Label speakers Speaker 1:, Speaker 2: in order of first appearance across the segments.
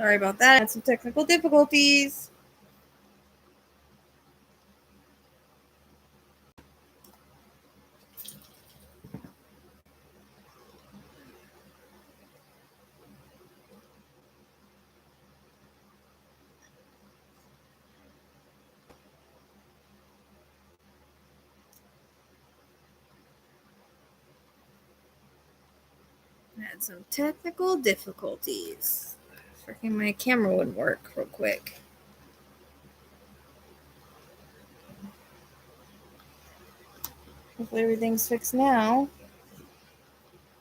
Speaker 1: Sorry about that. I had some technical difficulties. I had some technical difficulties. Freaking my camera wouldn't work real quick. Hopefully everything's fixed now.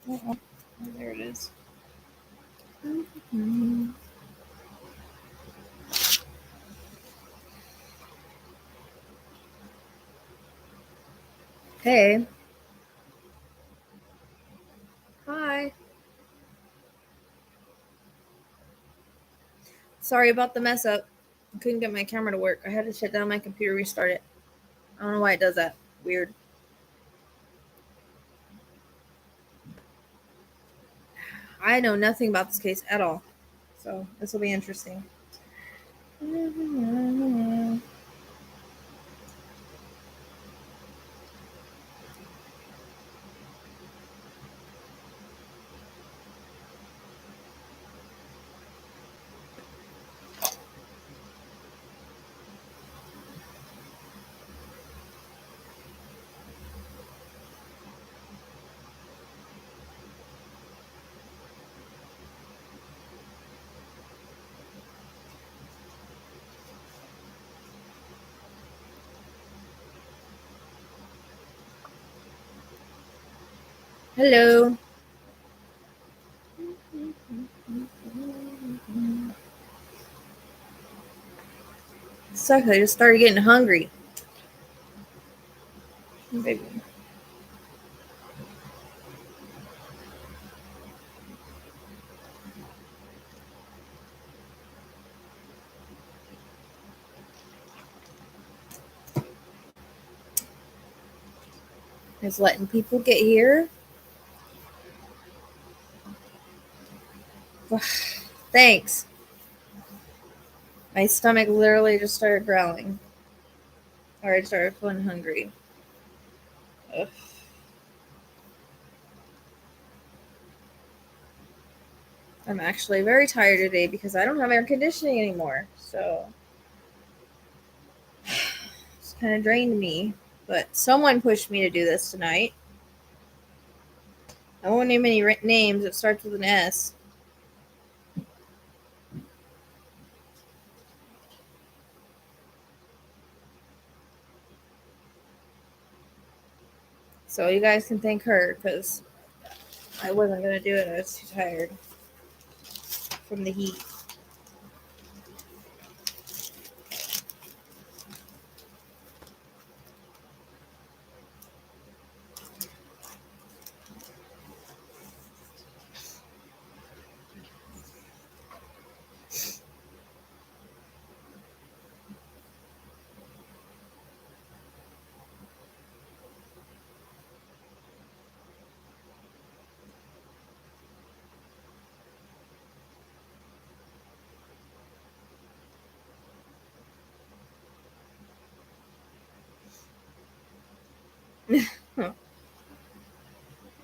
Speaker 1: Oh, there it is. Mm-hmm. Hey. Hi. Sorry about the mess up. I couldn't get my camera to work. I had to shut down my computer, restart it. I don't know why it does that. Weird. I know nothing about this case at all. So this will be interesting. Hello. Sucks. I just started getting hungry. Baby. Just letting people get here. Thanks. My stomach literally just started growling. Or I started feeling hungry. Ugh. I'm actually very tired today because I don't have air conditioning anymore. So it's kind of drained me. But someone pushed me to do this tonight. I won't name any names. It starts with an S. So you guys can thank her because I wasn't going to do it. I was too tired from the heat.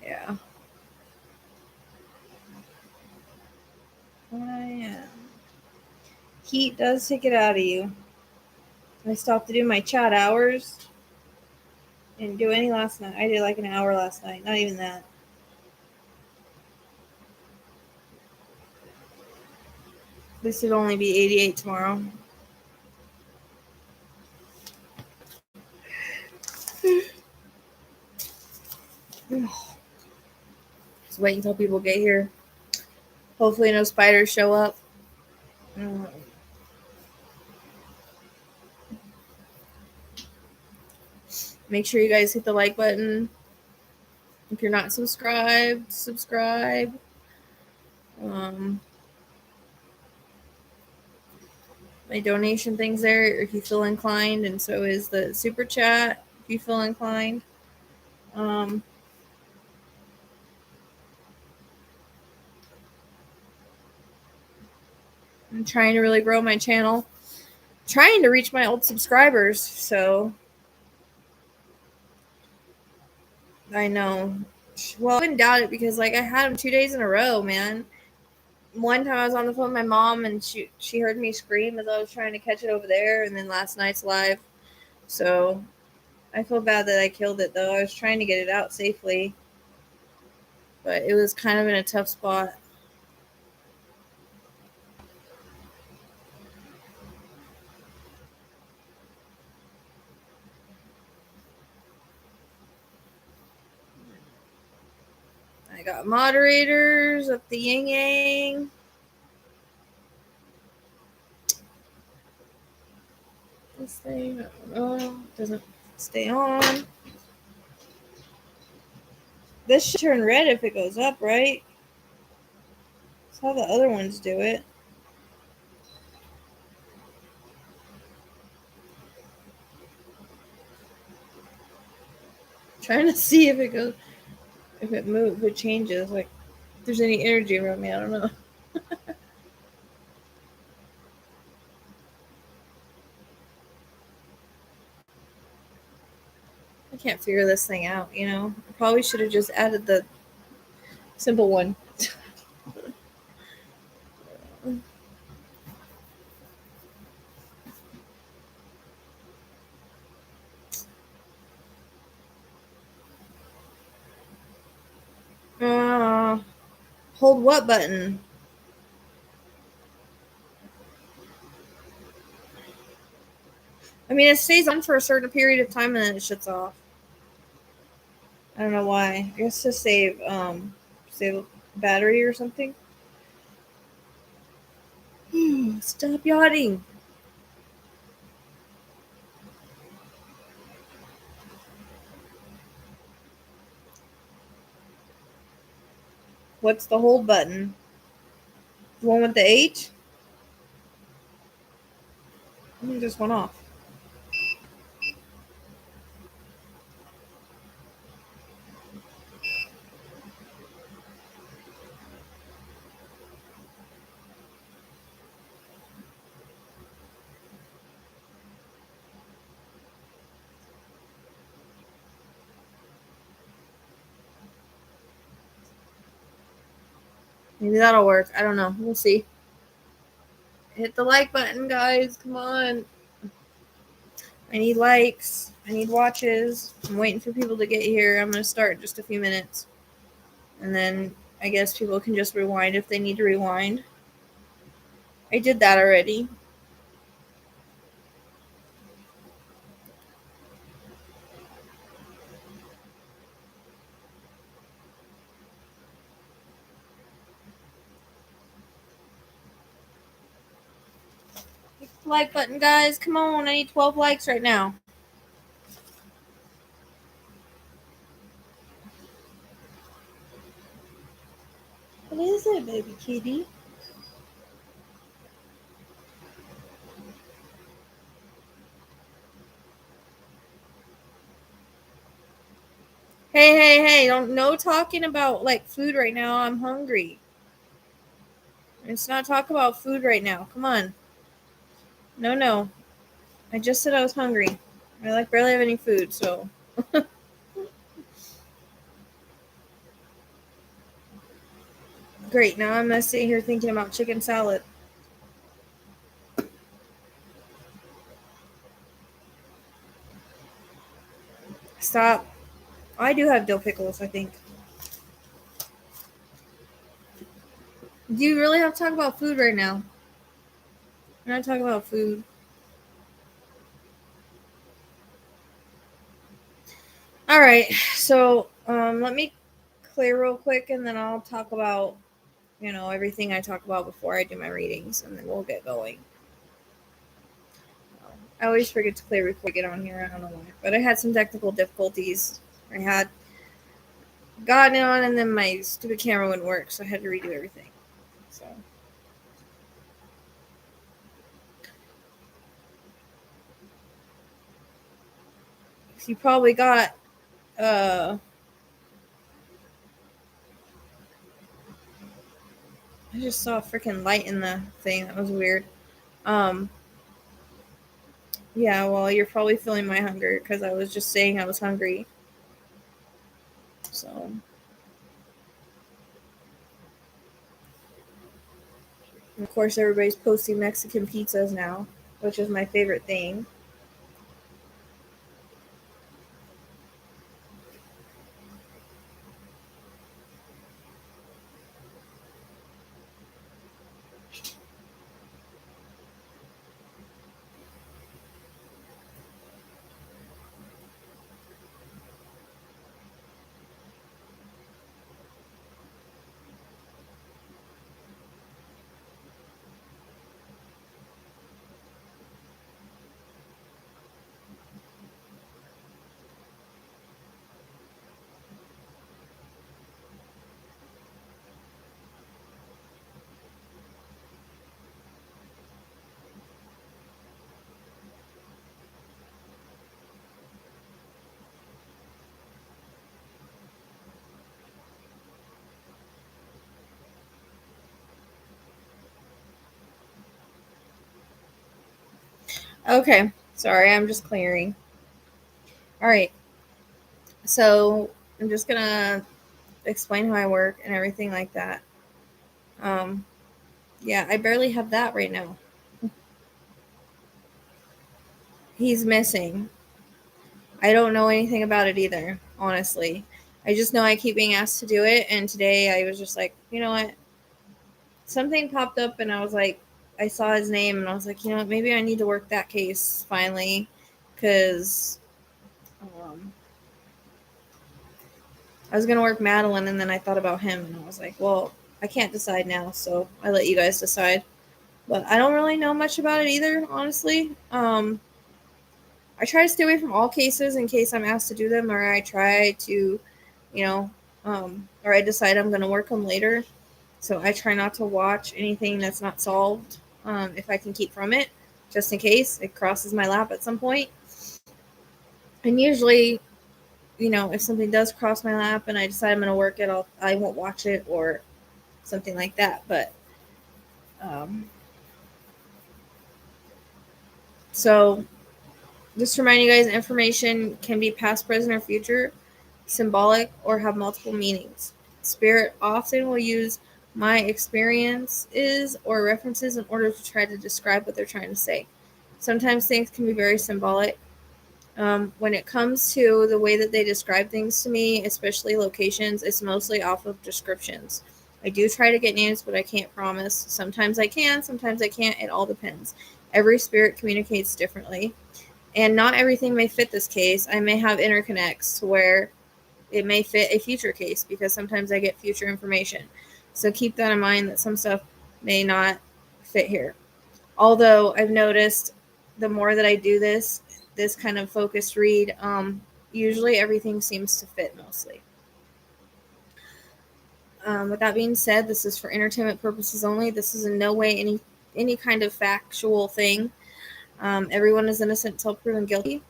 Speaker 1: Yeah. Heat does take it out of you. I stopped to do my chat hours. Didn't do any last night. I did like an hour last night. Not even that. This would only be 88 tomorrow. Just wait until people get here. Hopefully no spiders show up. Make sure you guys hit the like button. If you're not subscribed, subscribe. My donation thing's there if you feel inclined, and so is the super chat if you feel inclined. I'm trying to really grow my channel. Trying to reach my old subscribers, so I know. Well, I wouldn't doubt it because like I had them 2 days in a row, man. One time I was on the phone with my mom and she heard me scream as I was trying to catch it over there, and then last night's live. So I feel bad that I killed it though. I was trying to get it out safely, but it was kind of in a tough spot. I got moderators up the yin yang. This thing, I don't know, doesn't stay on. This should turn red if it goes up, right? That's how the other ones do it. Trying to see if it goes, if it moves, if it changes, like if there's any energy around me. I don't know. I can't figure this thing out, you know? I probably should have just added the simple one. Hold what button? I mean, it stays on for a certain period of time and then it shuts off. I don't know why. I guess to save battery or something. Stop yawning. What's the hold button? The one with the H? It just went off. Maybe that'll work. I don't know. We'll see. Hit the like button, guys. Come on. I need likes. I need watches. I'm waiting for people to get here. I'm going to start in just a few minutes. And then I guess people can just rewind if they need to rewind. I did that already. Hit the like button, guys. Come on. I need 12 likes right now. What is it, baby kitty? Hey, no talking about like food right now. I'm hungry. Let's not talk about food right now. Come on. No. I just said I was hungry. I like barely have any food, so. Great, now I'm gonna sit here thinking about chicken salad. Stop. I do have dill pickles, I think. Do you really have to talk about food right now? We're not talking about food. Alright, so let me clear real quick and then I'll talk about, everything I talk about before I do my readings, and then we'll get going. I always forget to clear before I get on here. I don't know why. But I had some technical difficulties. I had gotten it on and then my stupid camera wouldn't work, so I had to redo everything. So you probably got I I just saw a freaking light in the thing. That was weird. Yeah, well, you're probably feeling my hunger because I was just saying I was hungry. So, and of course, everybody's posting Mexican pizzas now, which is my favorite thing. Okay, sorry, I'm just clearing. All right, so I'm just gonna explain how I work and everything like that. Yeah, I barely have that right now. He's missing. I don't know anything about it either, honestly. I just know I keep being asked to do it, and today I was just like, you know what? Something popped up, and I was like, I saw his name, and I was like, you know what? Maybe I need to work that case finally, because um, I was gonna work Madeline, and then I thought about him, and I was like, well, I can't decide now, so I let you guys decide. But I don't really know much about it either, honestly. I try to stay away from all cases in case I'm asked to do them, or I try to, you know, or I decide I'm going to work them later. So I try not to watch anything that's not solved if I can keep from it, just in case it crosses my lap at some point. And usually, if something does cross my lap and I decide I'm going to work it, I won't watch it or something like that. But um, so just to remind you guys, information can be past, present, or future, symbolic, or have multiple meanings. Spirit often will use my experiences or references in order to try to describe what they're trying to say. Sometimes things can be very symbolic. When it comes to the way that they describe things to me, especially locations, it's mostly off of descriptions. I do try to get names, but I can't promise. Sometimes I can, sometimes I can't. It all depends. Every spirit communicates differently, and not everything may fit this case. I may have interconnects where it may fit a future case because sometimes I get future information. So keep that in mind that some stuff may not fit here. Although I've noticed the more that I do this kind of focused read, usually everything seems to fit mostly. With that being said, this is for entertainment purposes only. This is in no way any kind of factual thing. Everyone is innocent until proven guilty,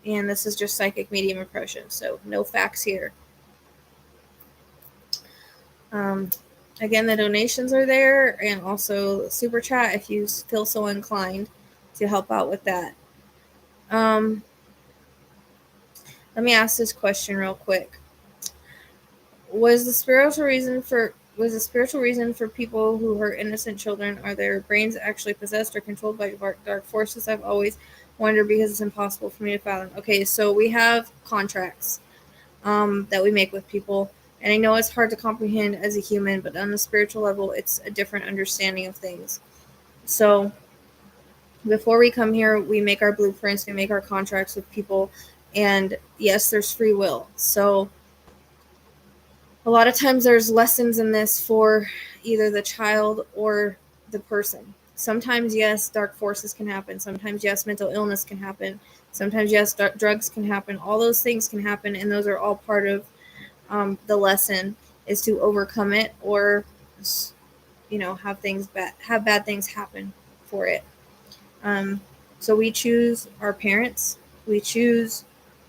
Speaker 1: and this is just psychic medium impression, so no facts here. Um, Again, the donations are there, and also super chat if you feel so inclined to help out with that. Let me ask this question real quick. Was the spiritual reason for people who hurt innocent children, are their brains actually possessed or controlled by dark forces? I've always wondered because it's impossible for me to fathom. Okay, so we have contracts that we make with people, and I know it's hard to comprehend as a human, but on the spiritual level, it's a different understanding of things. So before we come here, we make our blueprints, we make our contracts with people, and yes, there's free will. So a lot of times there's lessons in this for either the child or the person. Sometimes, yes, dark forces can happen. Sometimes, yes, mental illness can happen. Sometimes, yes, drugs can happen. All those things can happen, and those are all part of the lesson, is to overcome it, or have bad things happen for it. So we choose our parents. We choose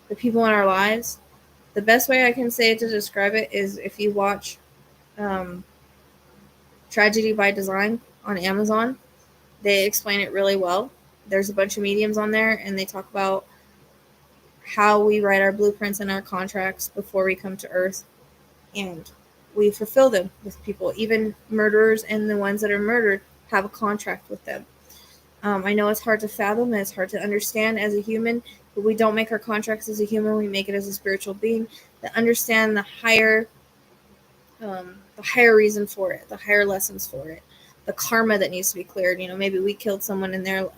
Speaker 1: the people in our lives. The best way I can say to describe it is if you watch Tragedy by Design on Amazon. They explain it really well. There's a bunch of mediums on there, and they talk about how we write our blueprints and our contracts before we come to Earth, and we fulfill them with people. Even murderers and the ones that are murdered have a contract with them. I know it's hard to fathom and it's hard to understand as a human, but we don't make our contracts as a human. We make it as a spiritual being that understand the higher reason for it, the higher lessons for it, the karma that needs to be cleared. Maybe we killed someone in there.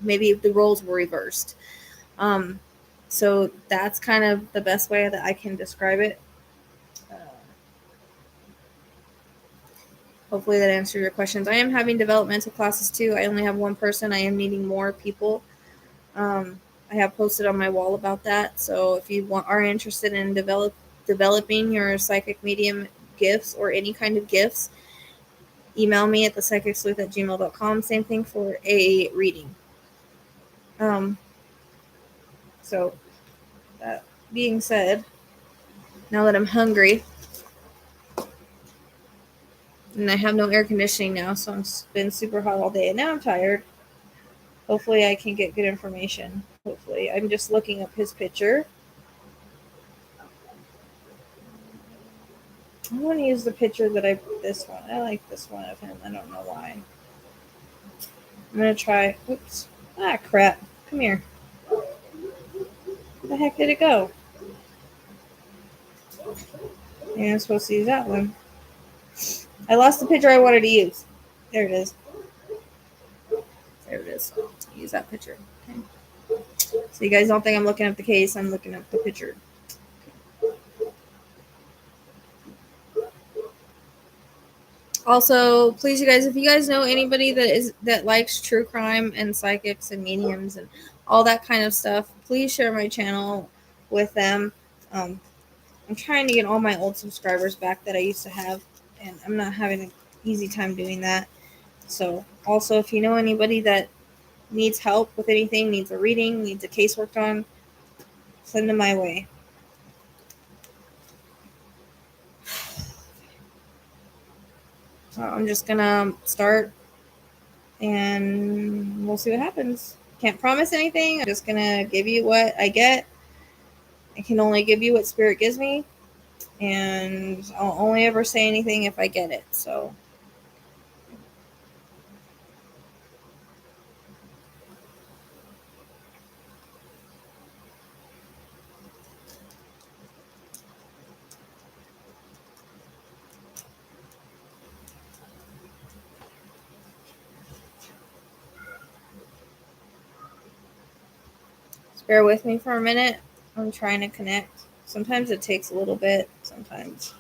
Speaker 1: Maybe the roles were reversed. So that's kind of the best way that I can describe it. Hopefully that answered your questions. I am having developmental classes too. I only have one person. I am needing more people. I have posted on my wall about that. So if you are interested in developing your psychic medium gifts or any kind of gifts, email me at thepsychicsleuth@gmail.com. Same thing for a reading. So that being said, now that I'm hungry, and I have no air conditioning now, so it's been super hot all day, and now I'm tired. Hopefully I can get good information. Hopefully. I'm just looking up his picture. I want to use the picture that this one. I like this one of him. I don't know why. I'm going to try. Oops. Ah, crap. Come here. Where the heck did it go? Yeah, I'm supposed to use that one. I lost the picture I wanted to use. There it is. There it is. I'll use that picture. Okay. So you guys don't think I'm looking up the case. I'm looking up the picture. Also, please, you guys, if you guys know anybody that likes true crime and psychics and mediums and all that kind of stuff, please share my channel with them. I'm trying to get all my old subscribers back that I used to have, and I'm not having an easy time doing that. So, also, if you know anybody that needs help with anything, needs a reading, needs a case worked on, send them my way. So I'm just gonna start, and we'll see what happens. Can't promise anything. I'm just gonna give you what I get. I can only give you what spirit gives me, and I'll only ever say anything if I get it. So just bear with me for a minute. I'm trying to connect. Sometimes it takes a little bit. Sometimes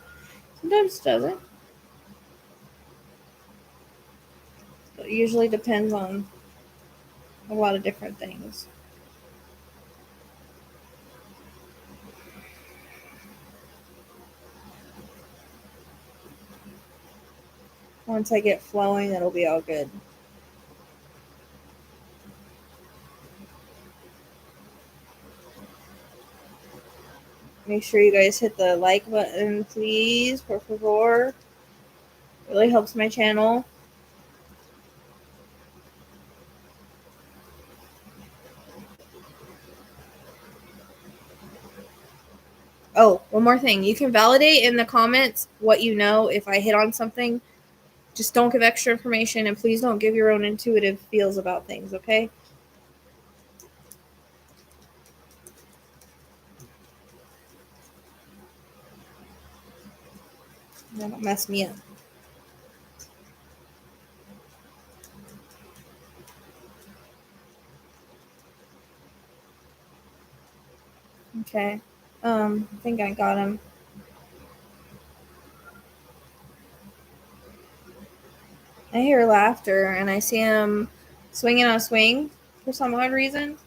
Speaker 1: it doesn't. It usually depends on a lot of different things. Once I get flowing, it'll be all good. Make sure you guys hit the like button, please, por favor. It really helps my channel. Oh, one more thing. You can validate in the comments what you know if I hit on something. Just don't give extra information, and please don't give your own intuitive feels about things, okay? That'll mess me up. Okay. I think I got him. I hear laughter, and I see him swinging on a swing for some odd reason.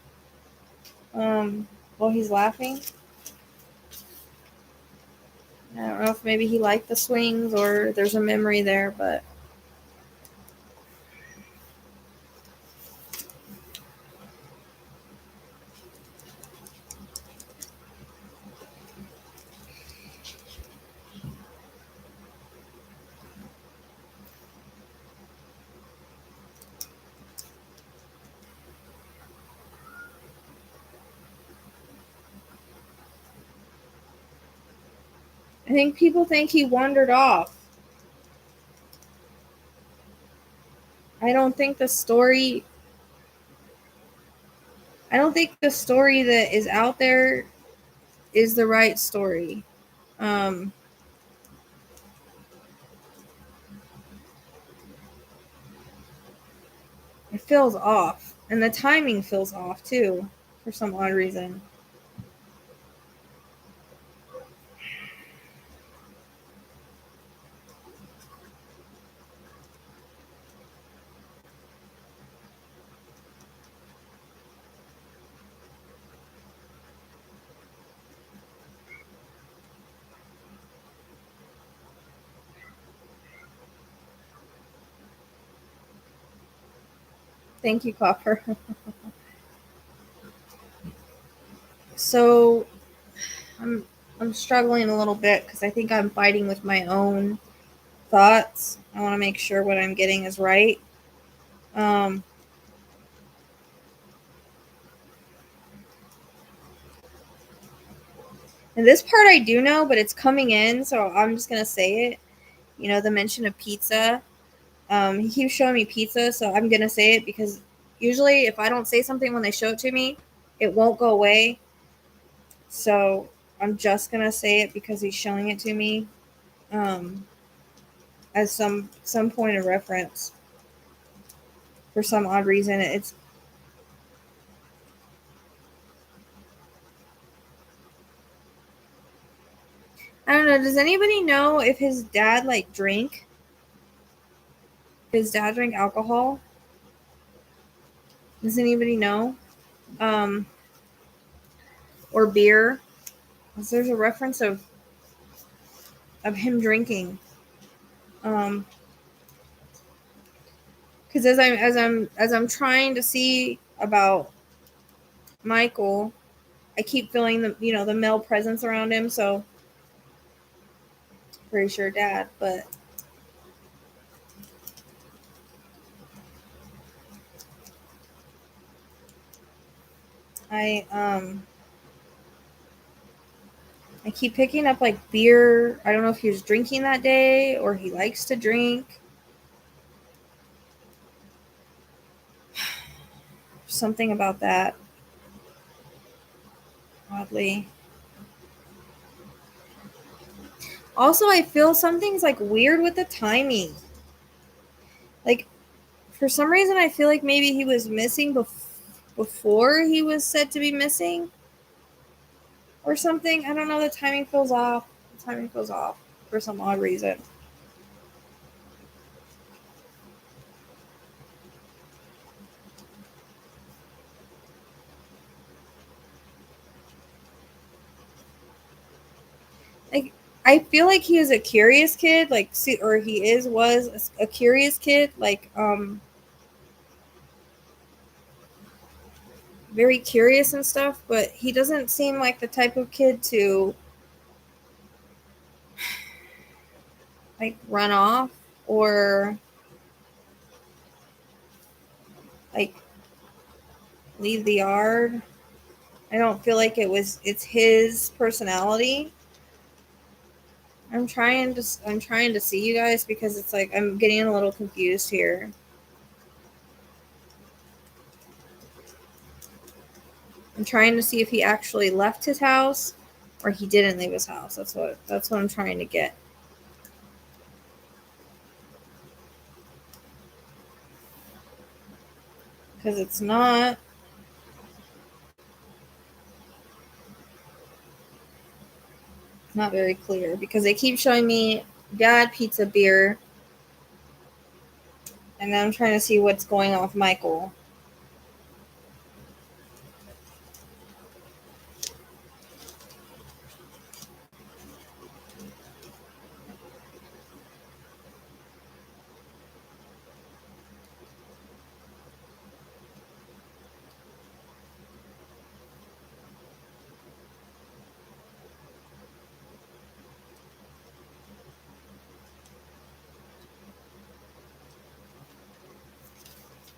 Speaker 1: While he's laughing. I don't know if maybe he liked the swings or there's a memory there, but I think people think he wandered off. I don't think the story that is out there is the right story. It feels off. And the timing feels off too, for some odd reason. Thank you, Copper. So I'm struggling a little bit because I think I'm fighting with my own thoughts. I want to make sure what I'm getting is right. And this part I do know, but it's coming in, so I'm just gonna say it. You know, the mention of pizza. He keeps showing me pizza, so I'm gonna say it because usually if I don't say something when they show it to me, it won't go away. So I'm just gonna say it because he's showing it to me, as some point of reference. For some odd reason, it's I don't know. Does anybody know if his dad like drank? His dad drank alcohol? Does anybody know? Um, or beer? Because there's a reference of him drinking. Because as I'm trying to see about Michael, I keep feeling the male presence around him. So pretty sure dad, but I I keep picking up like beer. I don't know if he was drinking that day or he likes to drink. Something about that. Oddly. Also, I feel something's like weird with the timing. Like, for some reason, I feel like maybe he was missing before he was said to be missing or something. I don't know. The timing feels off. The timing feels off for some odd reason. Like, I feel like he was a curious kid, like, or he was a curious kid, like, very curious and stuff, but he doesn't seem like the type of kid to, like, run off or, like, leave the yard. I don't feel like it's his personality. I'm trying to see you guys because it's like I'm getting a little confused here. I'm trying to see if he actually left his house or he didn't leave his house. That's what I'm trying to get. Because it's not very clear because they keep showing me dad, pizza, beer, and then I'm trying to see what's going on with Michael.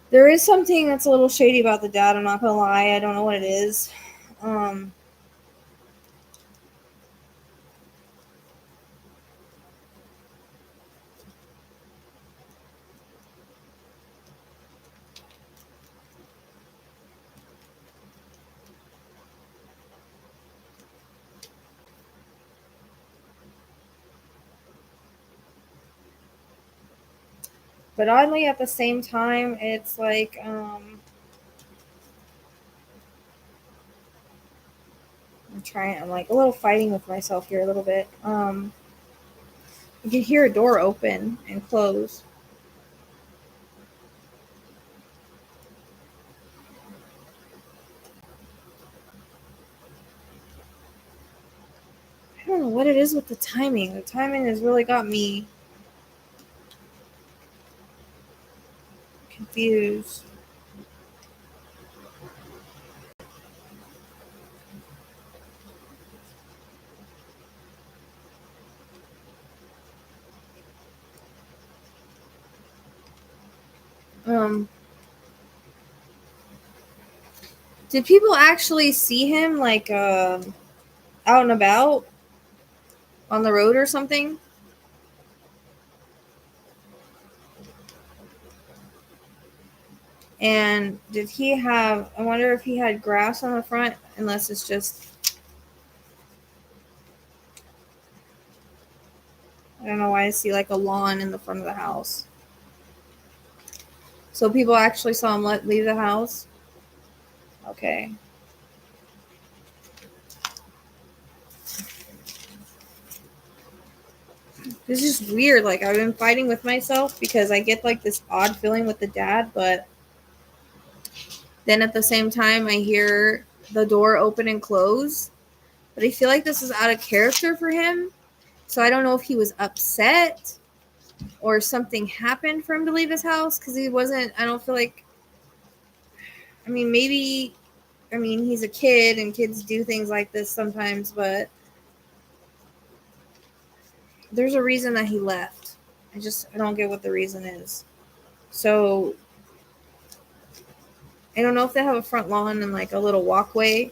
Speaker 1: There is something that's a little shady about the dad. I'm not gonna lie. I don't know what it is. But oddly, at the same time, it's like, I'm like a little fighting with myself here a little bit. You can hear a door open and close. I don't know what it is with the timing. The timing has really got me confused. Did people actually see him like out and about on the road or something? And did he have, I wonder if he had grass on the front, unless it's just, I don't know why I see like a lawn in the front of the house. So people actually saw him leave the house? Okay. This is weird. Like, I've been fighting with myself because I get like this odd feeling with the dad, but then at the same time I hear the door open and close. But I feel like this is out of character for him. So I don't know if he was upset or something happened for him to leave his house, because he wasn't, I don't feel like, I mean, maybe, I mean, he's a kid and kids do things like this sometimes, but there's a reason that he left. I don't get what the reason is. So I don't know if they have a front lawn and like a little walkway.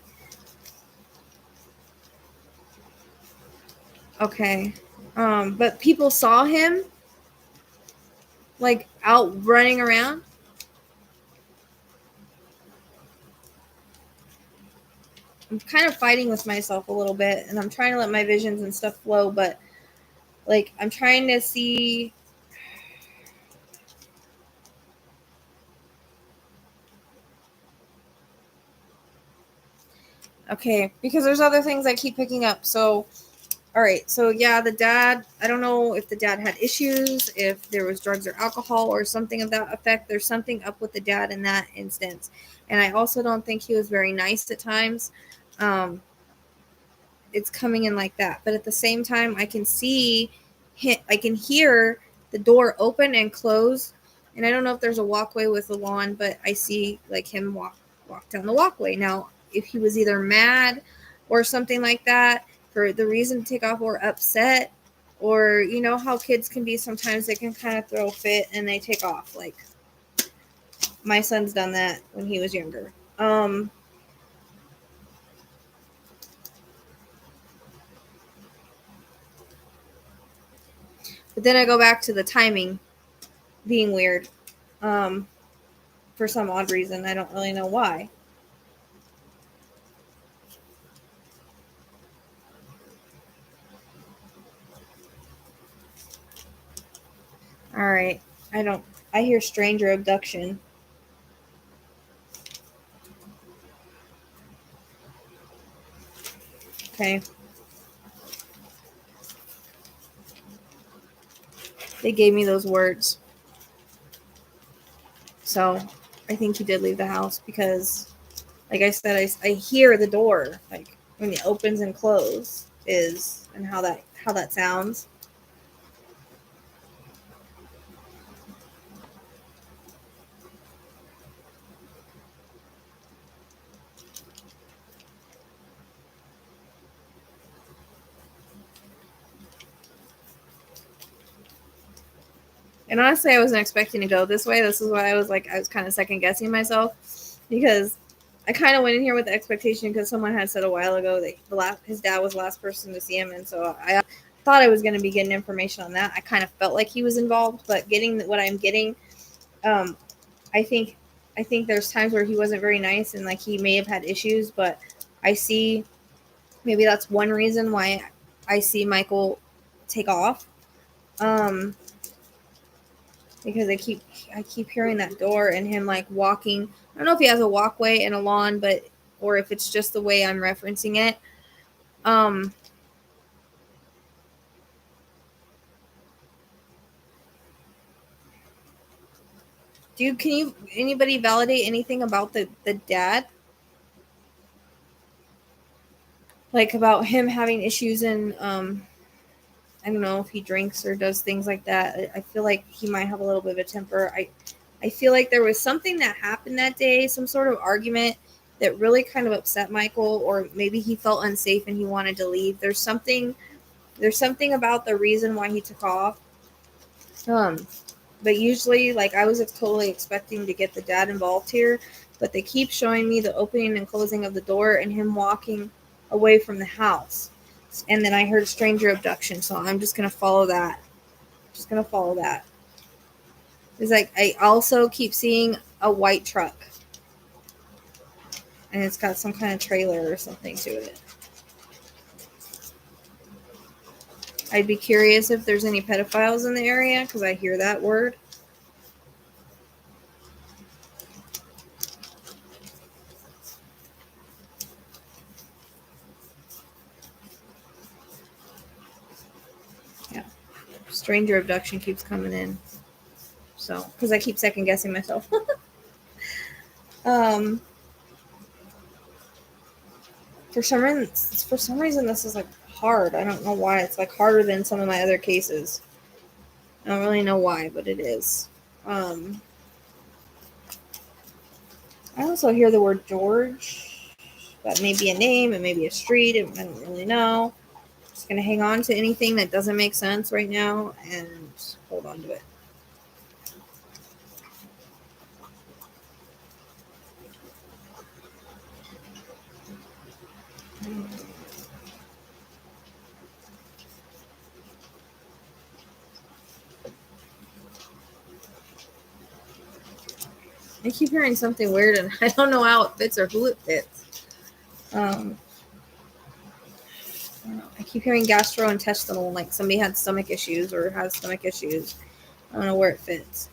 Speaker 1: Okay. But people saw him like out running around. I'm kind of fighting with myself a little bit, and I'm trying to let my visions and stuff flow, but like I'm trying to see. Okay, because there's other things I keep picking up. So, all right. So yeah, the dad, I don't know if the dad had issues, if there was drugs or alcohol or something of that effect. There's something up with the dad in that instance. And I also don't think he was very nice at times. It's coming in like that. But at the same time, I can hear the door open and close. And I don't know if there's a walkway with a lawn, but I see like him walk down the walkway. Now, if he was either mad or something like that for the reason to take off, or upset, or you know how kids can be sometimes, they can kind of throw a fit and they take off. Like my son's done that when he was younger. But then I go back to the timing being weird. For some odd reason. I don't really know why. All right. I hear stranger abduction. Okay. They gave me those words. So I think he did leave the house because, like I said, I hear the door, like when it opens and closes, and how that sounds. And honestly, I wasn't expecting to go this way. This is why I was kind of second guessing myself, because I kind of went in here with the expectation, because someone had said a while ago that his dad was the last person to see him, and so I thought I was going to be getting information on that. I kind of felt like he was involved, but getting what I'm getting, um, I think there's times where he wasn't very nice and like he may have had issues, but I see maybe that's one reason why I see Michael take off. because I keep hearing that door and him like walking. I don't know if he has a walkway and a lawn, but or if it's just the way I'm referencing it. Can you anybody validate anything about the dad? Like about him having issues in I don't know if he drinks or does things like that. I feel like he might have a little bit of a temper. I feel like there was something that happened that day, some sort of argument that really kind of upset Michael, or maybe he felt unsafe and he wanted to leave. There's something about the reason why he took off. But usually, like, I was totally expecting to get the dad involved here, but they keep showing me the opening and closing of the door and him walking away from the house. And then I heard stranger abduction, so I'm just gonna follow that. Just gonna follow that. It's like I also keep seeing a white truck, and it's got some kind of trailer or something to it. I'd be curious if there's any pedophiles in the area because I hear that word. Yeah, stranger abduction keeps coming in. So, because I keep second guessing myself. For some reason, this is like hard. I don't know why. It's like harder than some of my other cases. I don't really know why, but it is. I also hear the word George. That may be a name, it may be a street. I don't really know. I'm just gonna hang on to anything that doesn't make sense right now and hold on to it. I keep hearing something weird, and I don't know how it fits or who it fits. I keep hearing gastrointestinal, like somebody had stomach issues or has stomach issues. I don't know where it fits.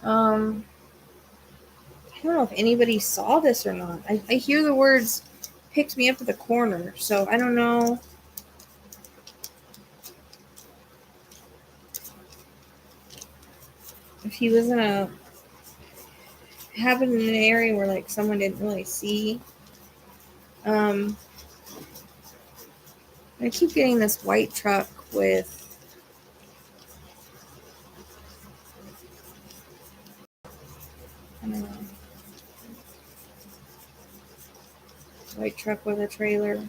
Speaker 1: I don't know if anybody saw this or not. I hear the words picked me up at the corner, so I don't know if he was in a happened in an area where like someone didn't really see. I keep getting this white truck with I don't know, white truck with a trailer.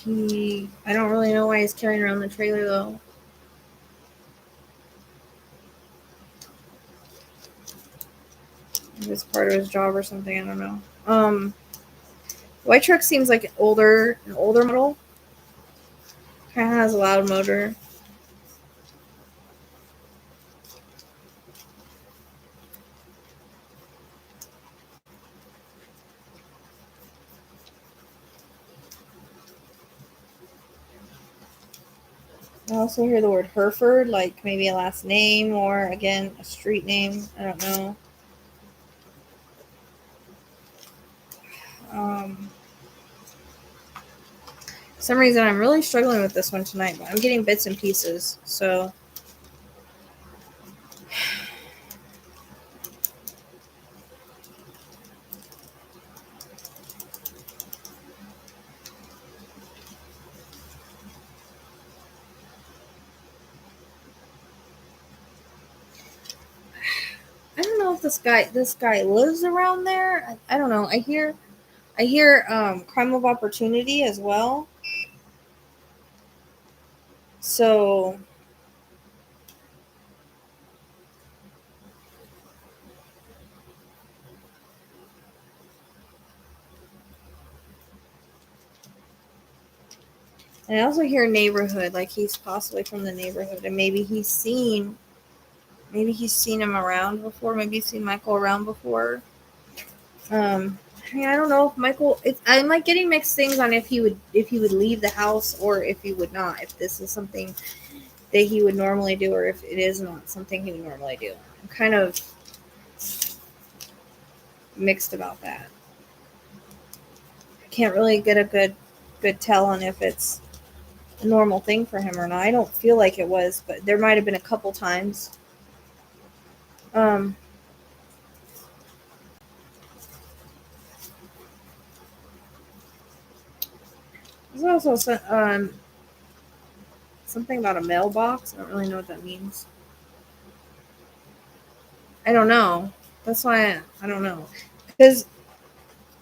Speaker 1: I don't really know why he's carrying around the trailer though. If it's part of his job or something, I don't know. White truck seems like an older model. Kind of has a loud motor. I also hear the word Hereford, like maybe a last name or again a street name. I don't know. For some reason I'm really struggling with this one tonight, but I'm getting bits and pieces. So I don't know if this guy lives around there. I don't know. I hear crime of opportunity as well. So And I also hear neighborhood, like he's possibly from the neighborhood, and maybe he's seen him around before. Maybe he's seen Michael around before. I mean, I don't know if Michael. I'm like getting mixed things on if he would leave the house or if he would not. If this is something that he would normally do, or if it is not something he would normally do. I'm kind of mixed about that. I can't really get a good tell on if it's a normal thing for him or not. I don't feel like it was, but there might have been a couple times. There's also something about a mailbox. I don't really know what that means. I don't know. That's why I don't know. Because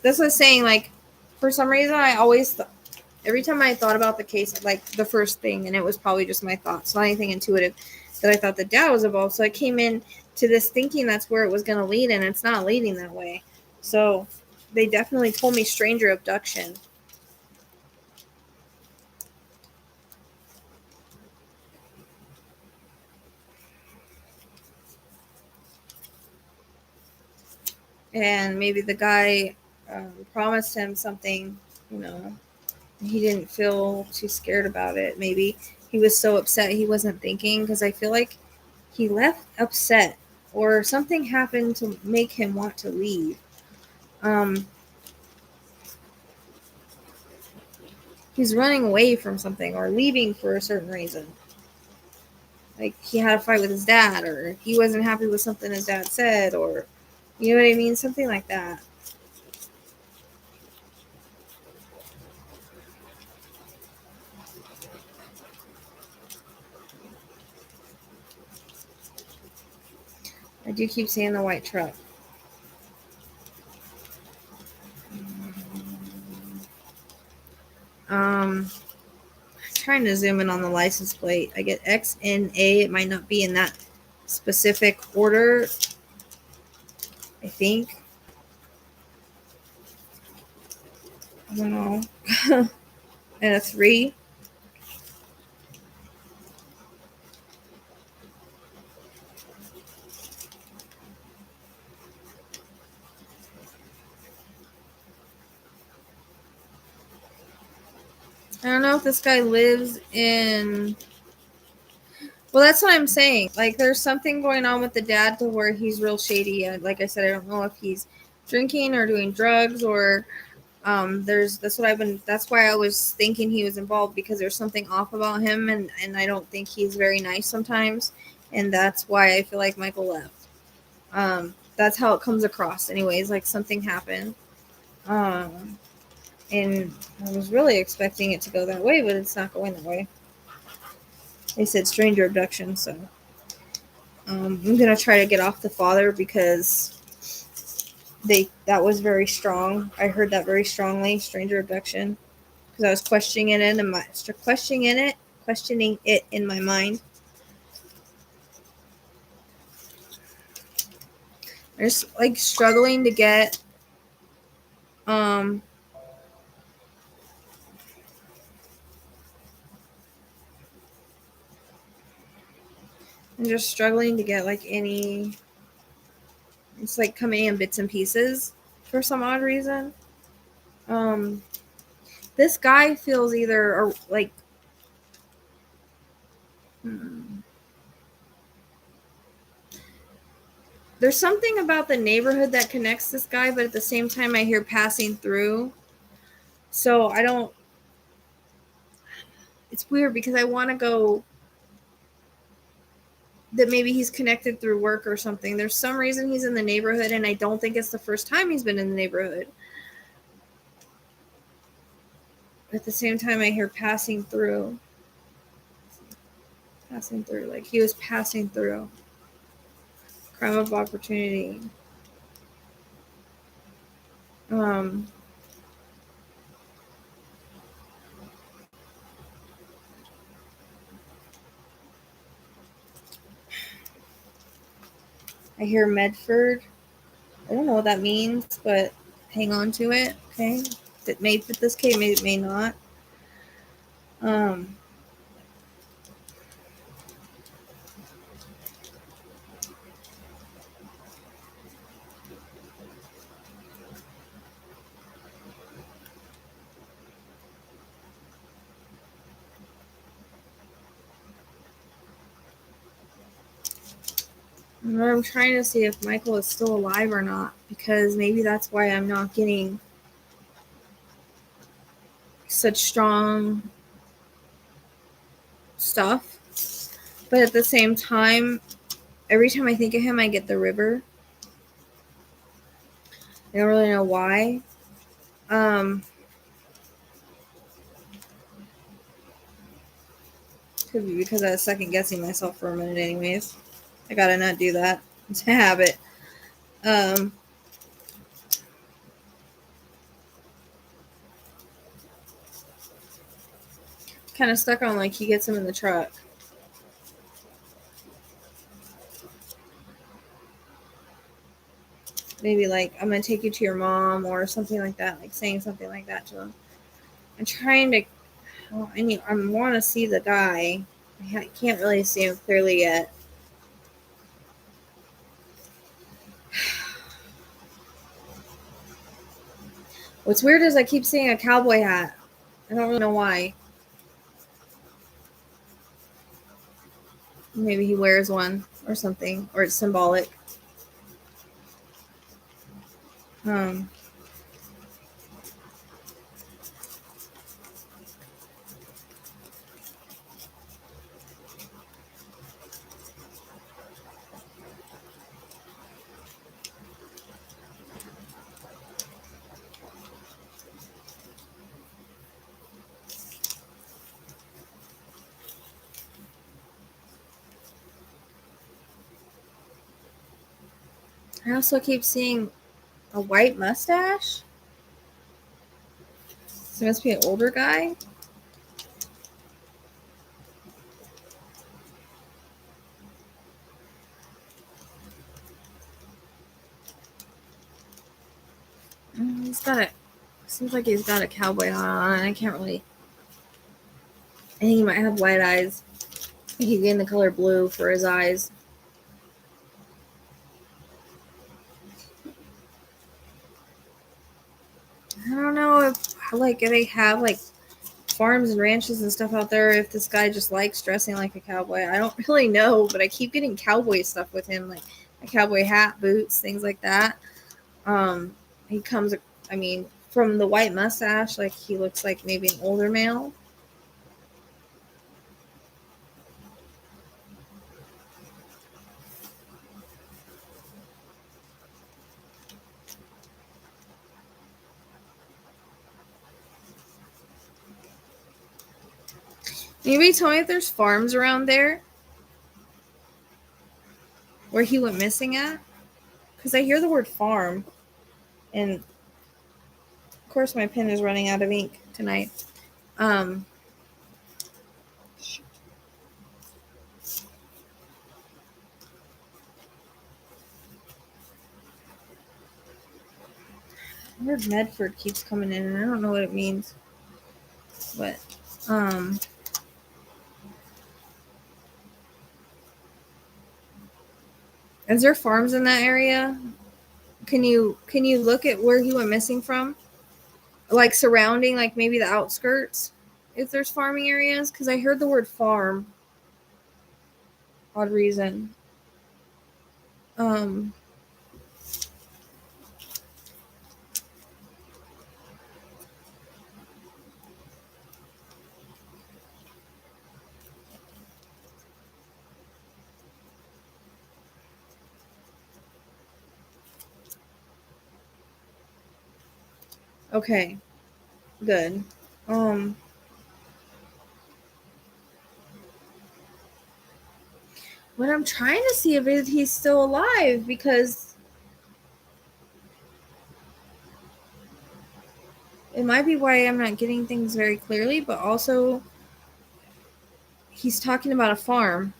Speaker 1: that's what I was saying. Like, for some reason, I always every time I thought about the case, like the first thing, and it was probably just my thoughts, not anything intuitive, that I thought the dad was involved. So I came in to this thinking that's where it was going to lead, and it's not leading that way. So they definitely told me stranger abduction. And maybe the guy promised him something, you know, he didn't feel too scared about it. Maybe he was so upset he wasn't thinking, because I feel like he left upset or something happened to make him want to leave. He's running away from something or leaving for a certain reason. Like he had a fight with his dad, or he wasn't happy with something his dad said, or you know what I mean? Something like that. I do keep seeing the white truck. Trying to zoom in on the license plate. I get XNA. It might not be in that specific order, I think. I don't know. And a 3. I don't know if this guy lives in. Well, that's what I'm saying. Like, there's something going on with the dad to where he's real shady. Like I said, I don't know if he's drinking or doing drugs, or that's why I was thinking he was involved, because there's something off about him, and I don't think he's very nice sometimes, and that's why I feel like Michael left. That's how it comes across, anyways. Like something happened, and I was really expecting it to go that way, but it's not going that way. They said stranger abduction, so I'm gonna try to get off the father, because that was very strong. I heard that very strongly, stranger abduction, because I was questioning it in my mind. I'm just like struggling to get um I'm just struggling to get like any. It's like coming in bits and pieces for some odd reason. Um, this guy feels either or like. There's something about the neighborhood that connects this guy, but at the same time, I hear passing through. So I don't. It's weird because I want to go that maybe he's connected through work or something. There's some reason he's in the neighborhood, and I don't think it's the first time he's been in the neighborhood. At the same time, I hear passing through. Passing through. Like he was passing through. Crime of opportunity. Um, I hear Medford. I don't know what that means, but hang on to it. Okay. It may fit this case, maybe it may not. Um, I'm trying to see if Michael is still alive or not, because maybe that's why I'm not getting such strong stuff. But at the same time, every time I think of him, I get the river. I don't really know why. Could be because I was second guessing myself for a minute anyways. I gotta not do that. It's a habit. Kind of stuck on like he gets him in the truck. Maybe like, I'm gonna take you to your mom or something like that, like saying something like that to him. I'm trying to, I want to see the guy. I can't really see him clearly yet. What's weird is I keep seeing a cowboy hat. I don't really know why. Maybe he wears one or something, or it's symbolic. I also keep seeing a white mustache. So it must be an older guy. He's got a, seems like he's got a cowboy hat on, and I can't really. I think he might have white eyes. He's getting the color blue for his eyes. I don't know if like they have like farms and ranches and stuff out there, if this guy just likes dressing like a cowboy. I don't really know, but I keep getting cowboy stuff with him, like a cowboy hat, boots, things like that. He comes, I mean, from the white mustache, like he looks like maybe an older male. Maybe tell me if there's farms around there where he went missing at, because I hear the word farm, and of course my pen is running out of ink tonight. The word Medford keeps coming in, and I don't know what it means. But, is there farms in that area? Can you look at where he went missing from? Like surrounding, like maybe the outskirts, if there's farming areas? Because I heard the word farm. Odd reason. Okay. Good. But I'm trying to see if he's still alive, because it might be why I'm not getting things very clearly, but also he's talking about a farm.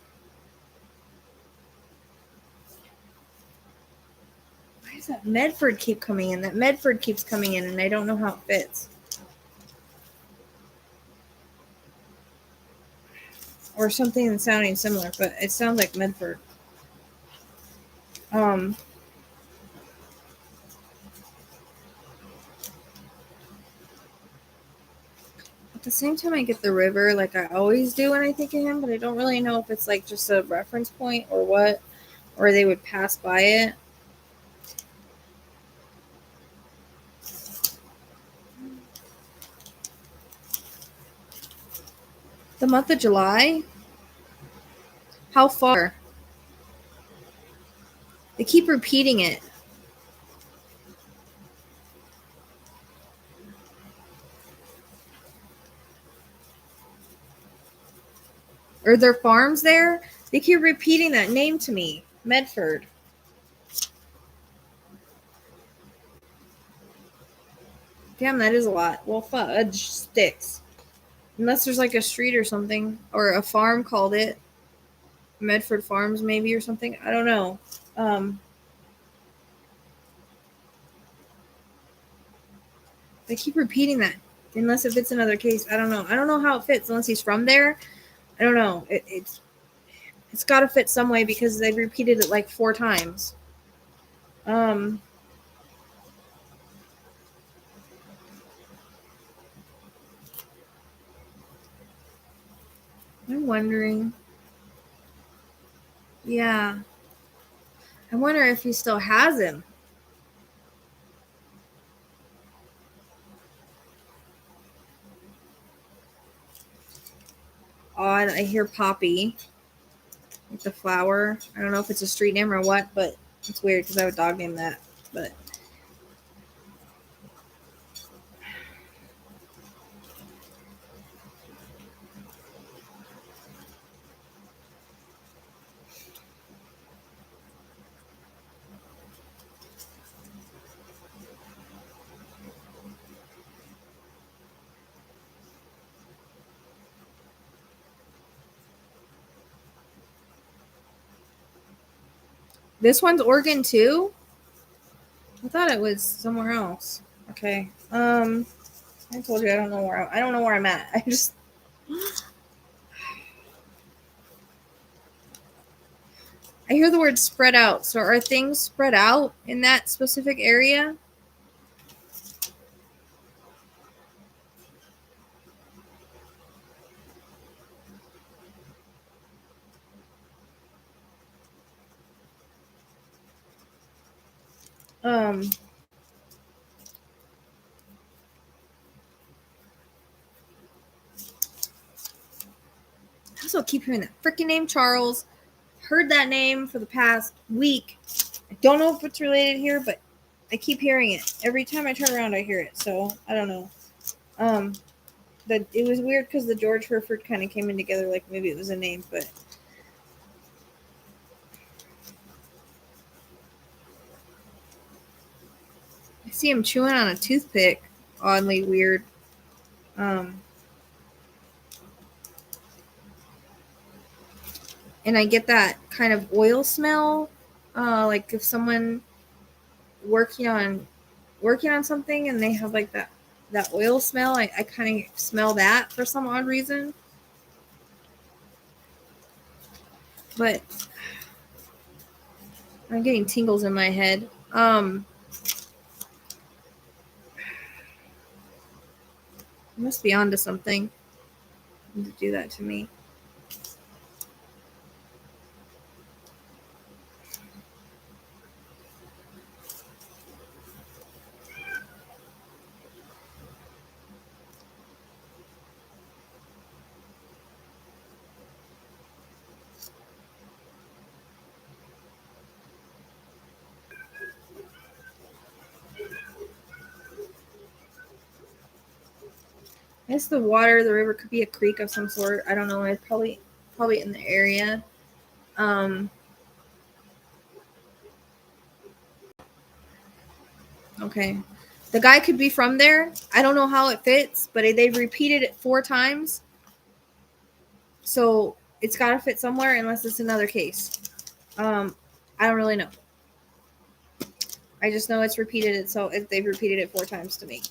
Speaker 1: Why does that Medford keep coming in? That Medford keeps coming in, and I don't know how it fits. or something sounding similar, but it sounds like Medford. At the same time, I get the river like I always do when I think of him, but I don't really know if it's like just a reference point or what, or they would pass by it. The month of July? How far? They keep repeating it. Are there farms there? They keep repeating that name to me. Medford. Damn, that is a lot. Well, fudge sticks. Unless there's like a street or something, or a farm called it. Medford Farms, maybe, or something. I don't know. They keep repeating that. Unless it fits another case. I don't know. I don't know how it fits unless he's from there. I don't know. It's got to fit some way because they've repeated it like 4 times. I'm wondering. Yeah. I wonder if he still has him. Oh, I hear Poppy. Like the flower. I don't know if it's a street name or what, but it's weird because I have a dog named that. But this one's Oregon too? I thought it was somewhere else. Okay. I told you I don't know where I'm at. I just I hear the word spread out. So are things spread out in that specific area? I also keep hearing that freaking name Charles. Heard that name for the past week. I don't know if it's related here, but I keep hearing it. Every time I turn around I hear it. So I don't know. It was weird because the George Hereford kind of came in together like maybe it was a name, but I see him chewing on a toothpick. Oddly weird. And I get that kind of oil smell, like if someone working on something and they have like that oil smell. I kind of smell that for some odd reason. But I'm getting tingles in my head. I must be onto something to do that to me. I guess the river could be a creek of some sort. I don't know. It's probably in the area. Okay. The guy could be from there. I don't know how it fits, but they've repeated it 4 times. So it's got to fit somewhere unless it's another case. I don't really know. I just know it's repeated it. So they've repeated it 4 times to me.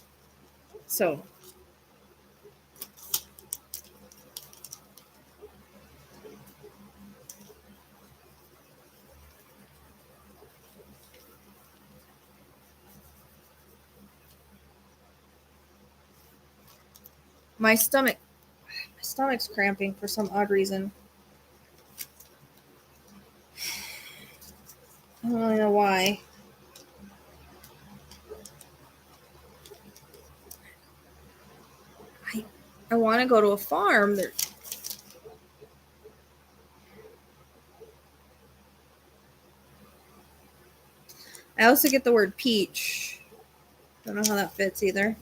Speaker 1: So My stomach's cramping for some odd reason. I don't really know why. I want to go to a farm. I also get the word peach. Don't know how that fits either.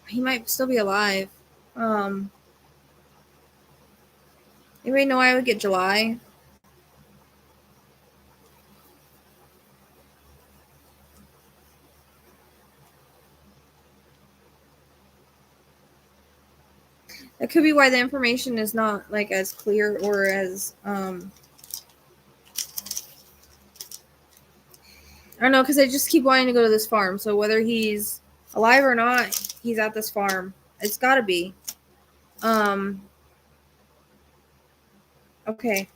Speaker 1: He might still be alive. Anybody know why I would get July? That could be why the information is not like as clear or as I don't know, because I just keep wanting to go to this farm. So whether he's alive or not, he's at this farm. It's gotta be. Okay.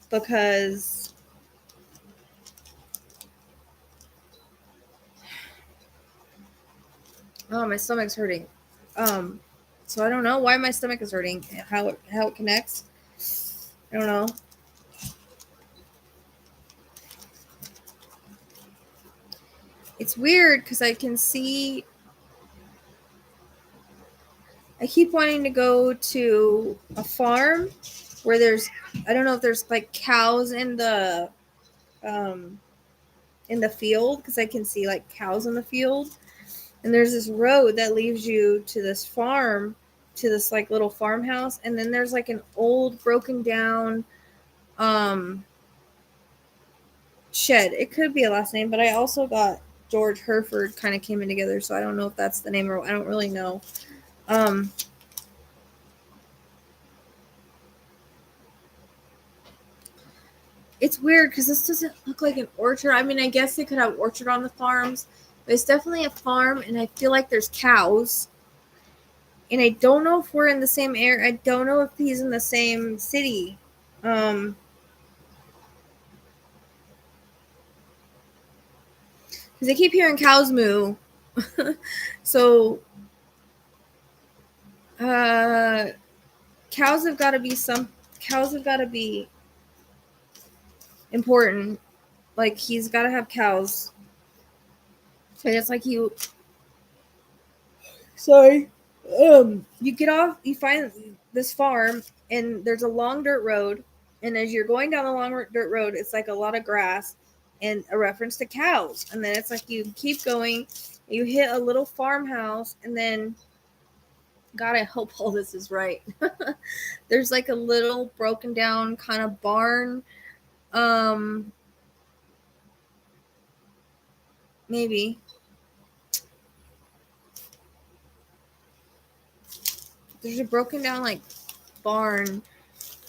Speaker 1: Because my stomach's hurting. So I don't know why my stomach is hurting. How it connects. I don't know. It's weird because I can see. I keep wanting to go to a farm where there's. I don't know if there's like cows in the field, because I can see like cows in the field, and there's this road that leads you to this farm, to this like little farmhouse, and then there's like an old broken down shed. It could be a last name, but I also got George Hereford kind of came in together, so I don't know if that's the name, or I don't really know. It's weird because this doesn't look like an orchard. I mean, I guess they could have orchard on the farms, but it's definitely a farm, and I feel like there's cows. And I don't know if we're in the same area. I don't know if he's in the same city. Because I keep hearing cows moo. So, cows have got to be important. Like, he's got to have cows. So it's like you. Sorry. You get off. You find this farm, and there's a long dirt road. And as you're going down the long dirt road, it's like a lot of grass and a reference to cows. And then it's like you keep going. You hit a little farmhouse, and then, God, I hope all this is right. There's like a little broken down kind of barn. Maybe. There's a broken down like barn,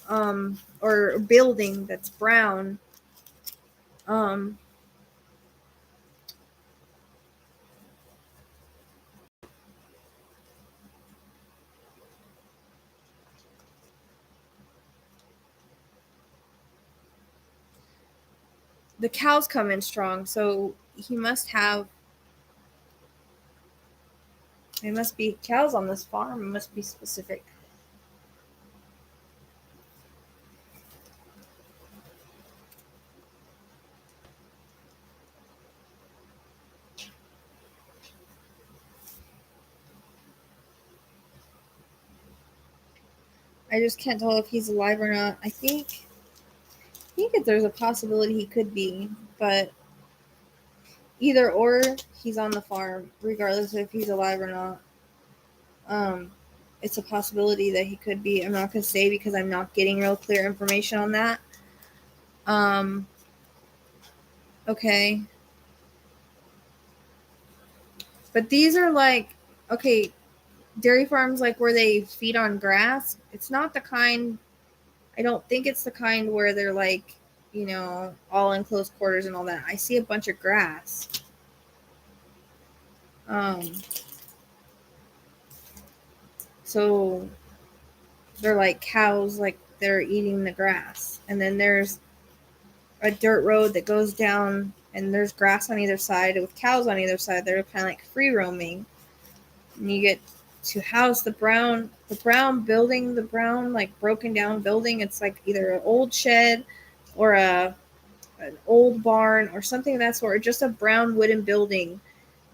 Speaker 1: or building that's brown. The cows come in strong, so he must have. There must be cows on this farm. It must be specific. I just can't tell if he's alive or not. I think that there's a possibility he could be, but either or, he's on the farm, regardless of if he's alive or not. It's a possibility that he could be. I'm not gonna say because I'm not getting real clear information on that. Okay. But these are like, okay, dairy farms like where they feed on grass. It's not the kind. I don't think it's the kind where they're like, all in close quarters and all that. I see a bunch of grass. So they're like cows, like they're eating the grass. And then there's a dirt road that goes down, and there's grass on either side with cows on either side. They're kind of like free roaming. And you get to house the brown building, the brown like broken down building. It's like either an old shed or an old barn or something of that sort, or just a brown wooden building.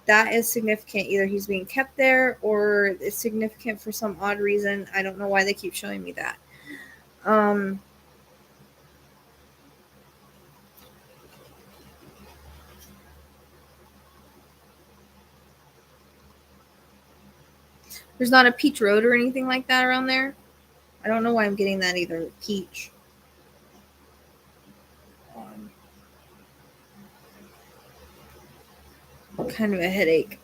Speaker 1: That is significant. Either he's being kept there or it's significant for some odd reason. I don't know why they keep showing me that. There's not a Peach Road or anything like that around there. I don't know why I'm getting that either. Peach. Kind of a headache.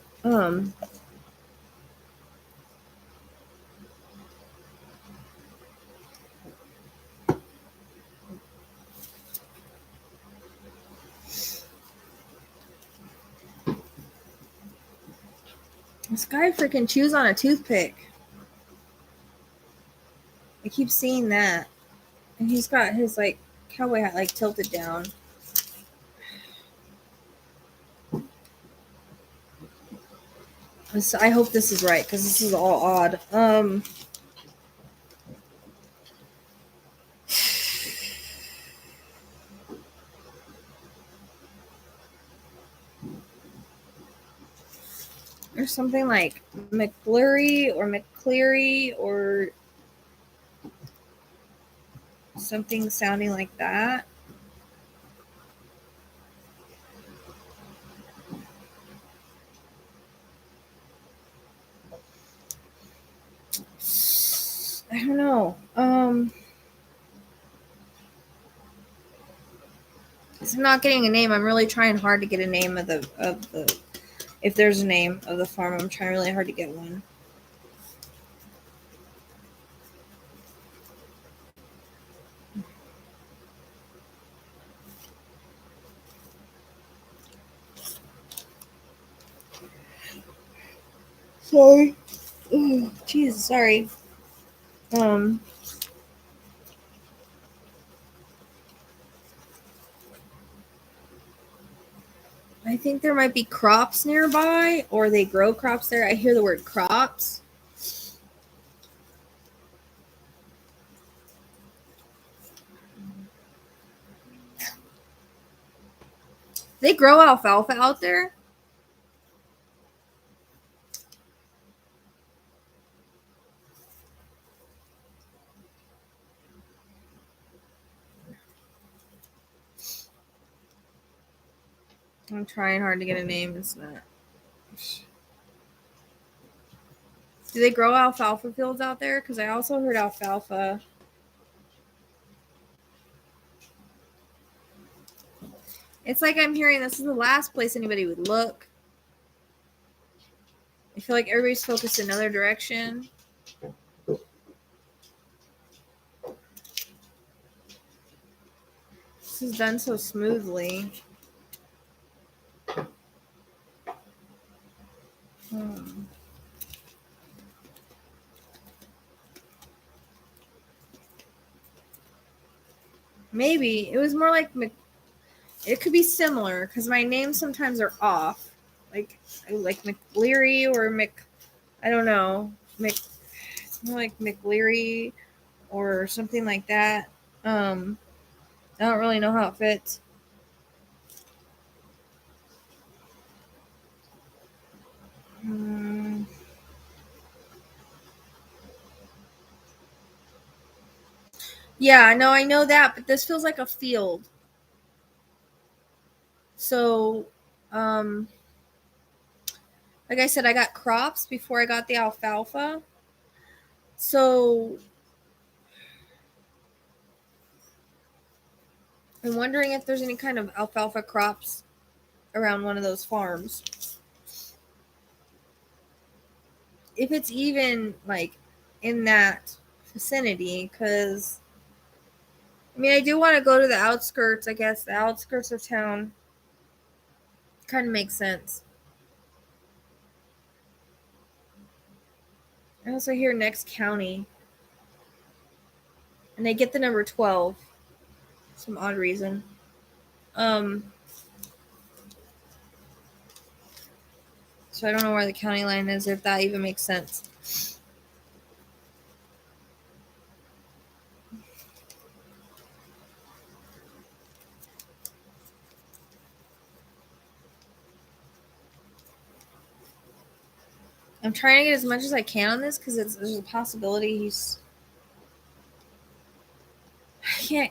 Speaker 1: This guy freaking chews on a toothpick. I keep seeing that. And he's got his like cowboy hat like tilted down. I hope this is right because this is all odd. There's something like McCleary or McCleary or something sounding like that. I don't know. I'm not getting a name. I'm really trying hard to get a name of the if there's a name of the farm. I'm trying really hard to get one. Sorry. Oh, Jesus, sorry. I think there might be crops nearby, or they grow crops there. I hear the word crops. They grow alfalfa out there. I'm trying hard to get a name. It's not. Do they grow alfalfa fields out there? Because I also heard alfalfa. It's like I'm hearing this is the last place anybody would look. I feel like everybody's focused another direction. This is done so smoothly. Maybe it was more like it could be similar because my names sometimes are off, like McLeary or I don't know, it's more like McLeary or something like that. I don't really know how it fits. Yeah, no, I know that, but this feels like a field. So, like I said, I got crops before I got the alfalfa. So, I'm wondering if there's any kind of alfalfa crops around one of those farms. If it's even like in that vicinity, because I mean, I do want to go to the outskirts, I guess. The outskirts of town kind of makes sense. I also hear next county. And they get the number 12. Some odd reason. So I don't know where the county line is, if that even makes sense. I'm trying to get as much as I can on this because there's a possibility he's.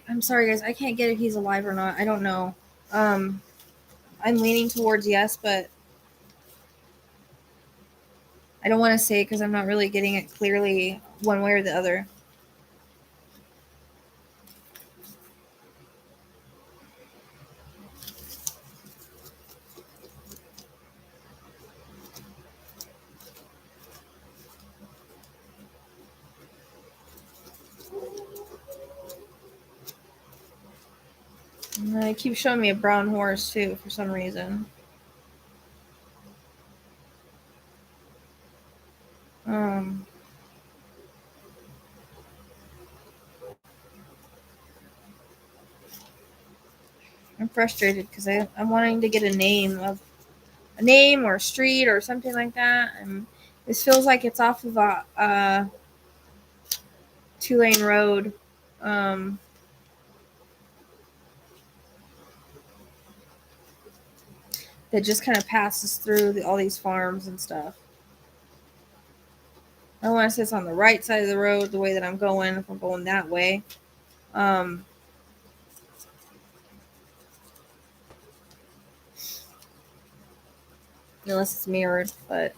Speaker 1: I'm sorry, guys. I can't get if he's alive or not. I don't know. I'm leaning towards yes, but I don't want to say it because I'm not really getting it clearly one way or the other. And it keeps showing me a brown horse too for some reason. I'm frustrated because I'm wanting to get a name or a street or something like that. And this feels like it's off of a 2-lane road. That just kind of passes through all these farms and stuff. I don't want to say it's on the right side of the road, the way that I'm going, if I'm going that way. Unless it's mirrored, but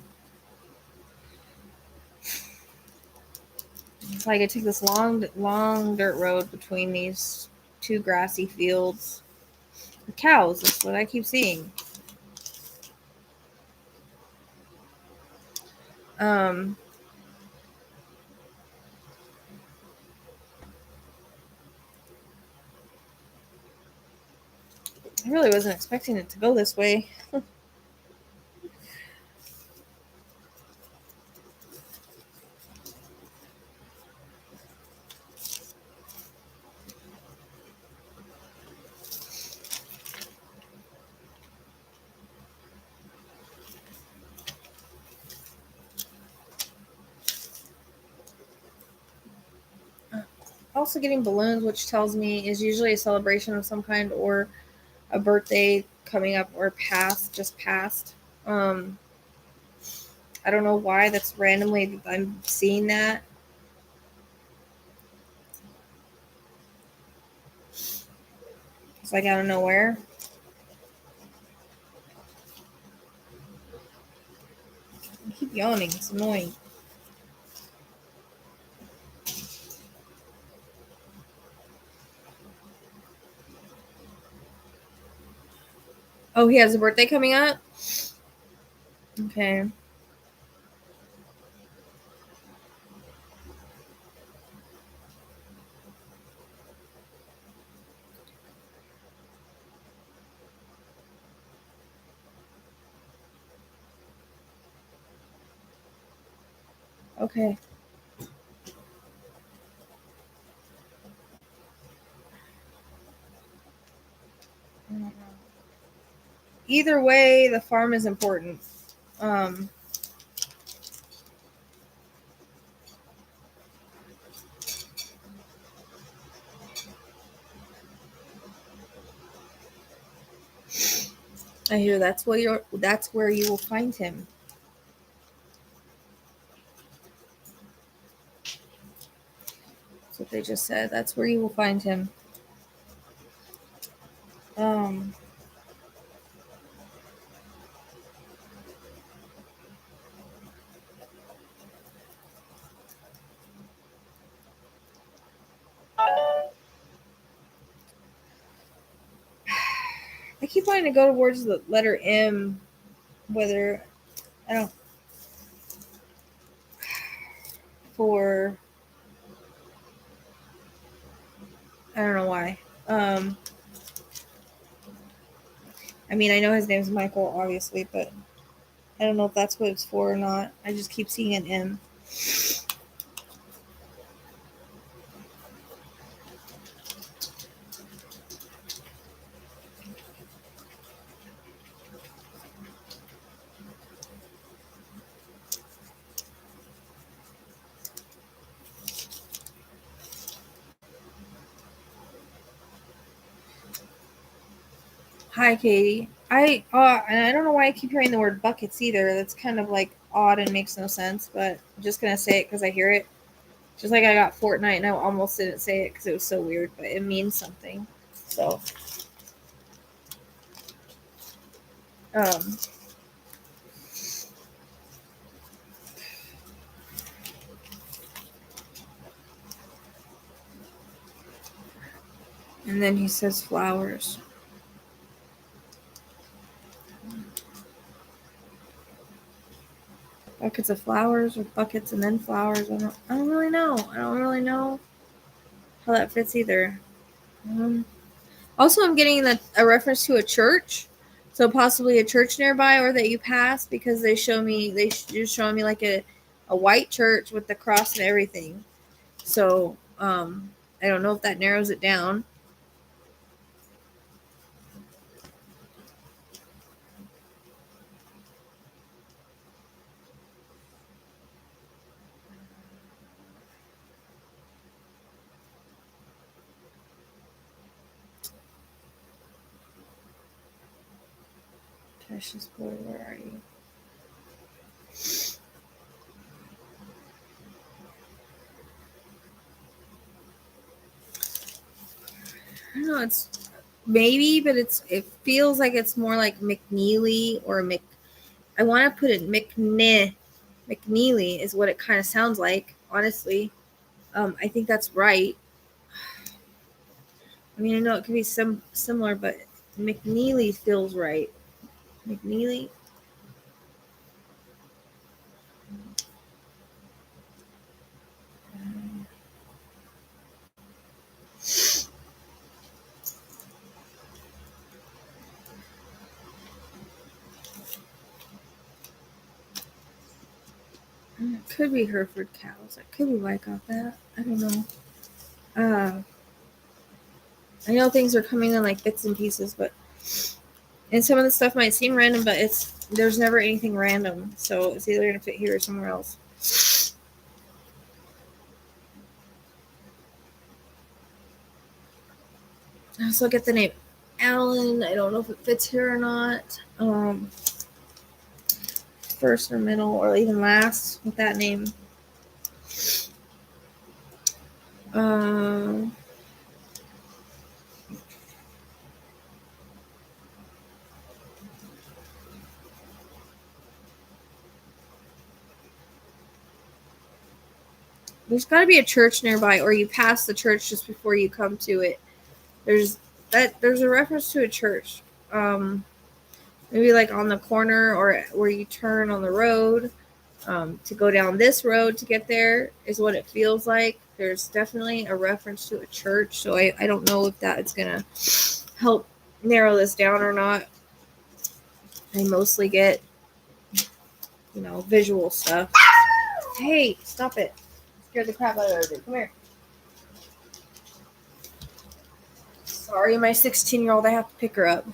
Speaker 1: it's like I took this long dirt road between these two grassy fields. The cows, that's what I keep seeing. I really wasn't expecting it to go this way. Also getting balloons, which tells me is usually a celebration of some kind or a birthday coming up or just passed. I don't know why that's randomly I'm seeing that. It's like out of nowhere. I keep yawning. It's annoying. Oh, he has a birthday coming up? Okay. Okay. Either way, the farm is important. I hear that's where you will find him. That's what they just said. That's where you will find him. I keep wanting to go towards the letter M, whether I don't for I don't know why. I mean, I know his name's Michael, obviously, but I don't know if that's what it's for or not. I just keep seeing an M. Hi, Katie. And I don't know why I keep hearing the word buckets either. That's kind of like odd and makes no sense, but I'm just gonna say it because I hear it. Just like I got Fortnite and I almost didn't say it because it was so weird, but it means something. So, um, and then he says flowers. Buckets of flowers or buckets and then flowers. I don't really know. I don't really know how that fits either. Um, Also, I'm getting a reference to a church, so possibly a church nearby or that you pass because just showing me like a white church with the cross and everything. So I don't know if that narrows it down. Precious boy, where are you? I don't know. It's maybe, but it feels like it's more like McNeely or Mc. I want to put it McNeely is what it kind of sounds like. Honestly, I think that's right. I mean, I know it could be similar, but McNeely feels right. McNeely. It could be Hereford cows. It could be why I got that. I don't know. Uh, I know things are coming in like bits and pieces, and some of the stuff might seem random, but there's never anything random. So it's either gonna fit here or somewhere else. I also get the name Alan. I don't know if it fits here or not. First or middle or even last with that name. Um, there's got to be a church nearby, or you pass the church just before you come to it. There's there's a reference to a church. Maybe like on the corner or where you turn on the road. To go down this road to get there is what it feels like. There's definitely a reference to a church, so I don't know if that's gonna help narrow this down or not. I mostly get, visual stuff. Hey, stop it. Scared the crap out of everybody. Come here. Sorry, my 16-year-old, I have to pick her up.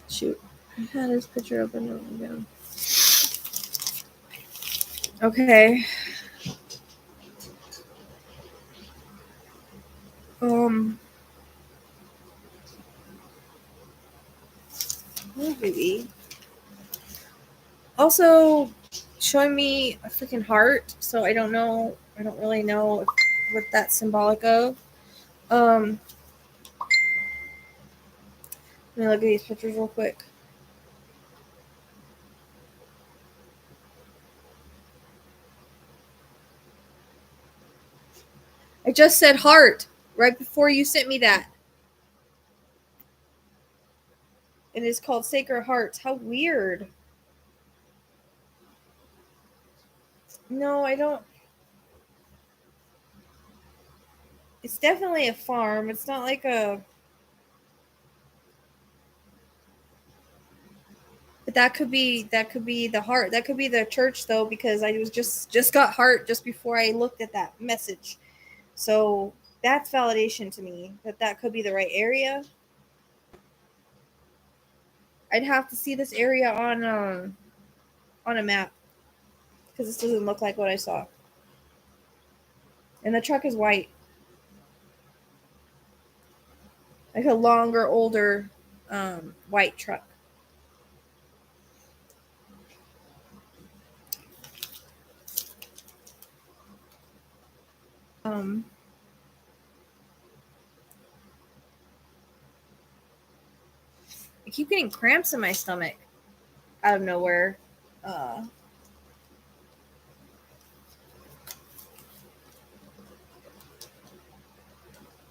Speaker 1: Shoot. I had his picture open again. Okay. Maybe. Also, showing me a freaking heart, so I don't know. I don't really know what that's symbolic of. Let me look at these pictures real quick. I just said heart right before you sent me that. It is called Sacred Hearts. How weird. No, I don't. It's definitely a farm. It's not like a. But that could be the heart. That could be the church though, because I was just got heart just before I looked at that message. So that's validation to me that could be the right area. I'd have to see this area on a map because this doesn't look like what I saw. And the truck is white. Like a longer, older, white truck. I keep getting cramps in my stomach out of nowhere.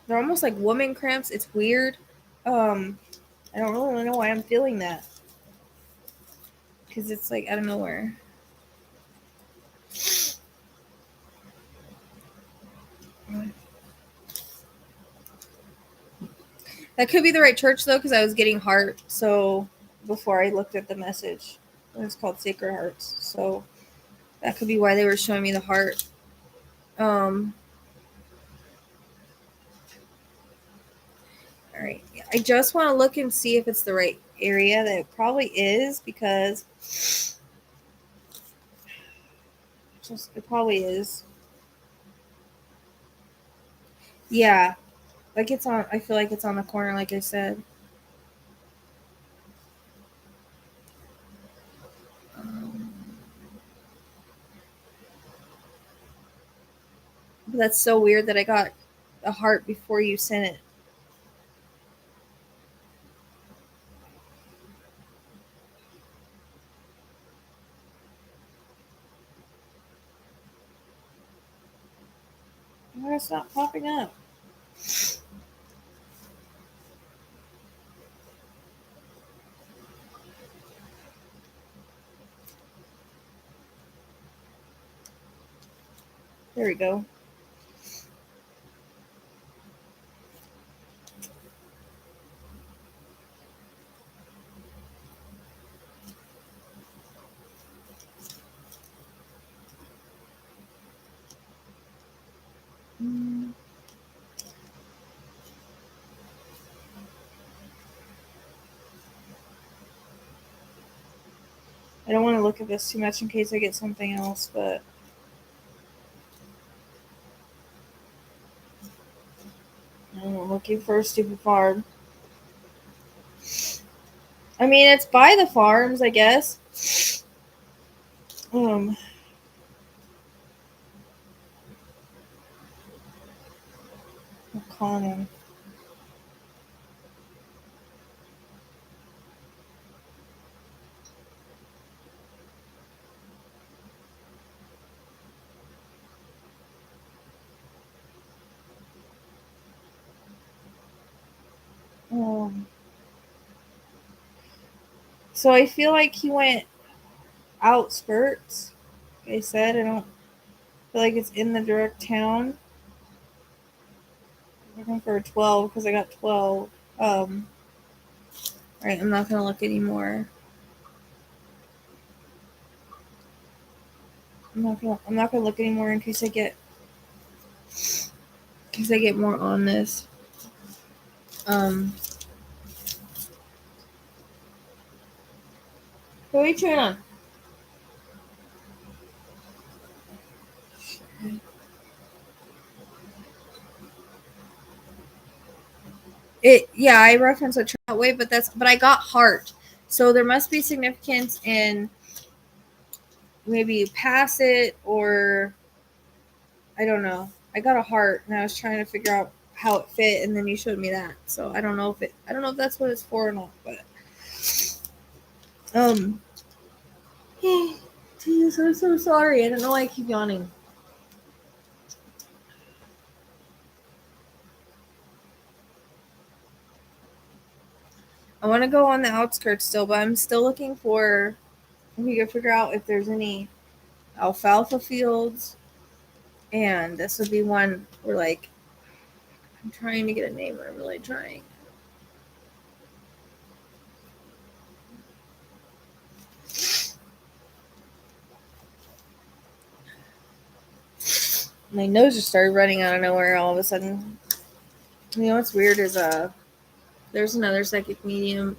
Speaker 1: They're almost like woman cramps. It's weird. I don't really know why I'm feeling that. Because it's like out of nowhere. That could be the right church though, because I was getting heart. So before I looked at the message, it was called Sacred Hearts. So that could be why they were showing me the heart. All right. I just want to look and see if it's the right area. That it probably is, because it probably is. Yeah. Like it's on, I feel like it's on the corner, like I said. But that's so weird that I got a heart before you sent it. Why it's not popping up? There we go. I don't want to look at this too much in case I get something else, but I'm looking for a stupid farm. I mean, it's by the farms, I guess. Common. So I feel like he went outskirts. They said I don't feel like it's in the direct town. I'm looking for 12 because I got 12. All right, I'm not gonna look anymore. I'm not gonna look anymore in case I get more on this. What are you chewing on? I reference it that way, but I got heart, so there must be significance in maybe you pass it, or I don't know. I got a heart and I was trying to figure out how it fit, and then you showed me that. So I don't know if that's what it's for or not, but geez, I'm so sorry. I don't know why I keep yawning. I want to go on the outskirts still, but I'm still looking for. We can figure out if there's any alfalfa fields, and this would be one where like I'm trying to get a name. I'm really trying. My nose just started running out of nowhere all of a sudden. You know what's weird is there's another psychic medium.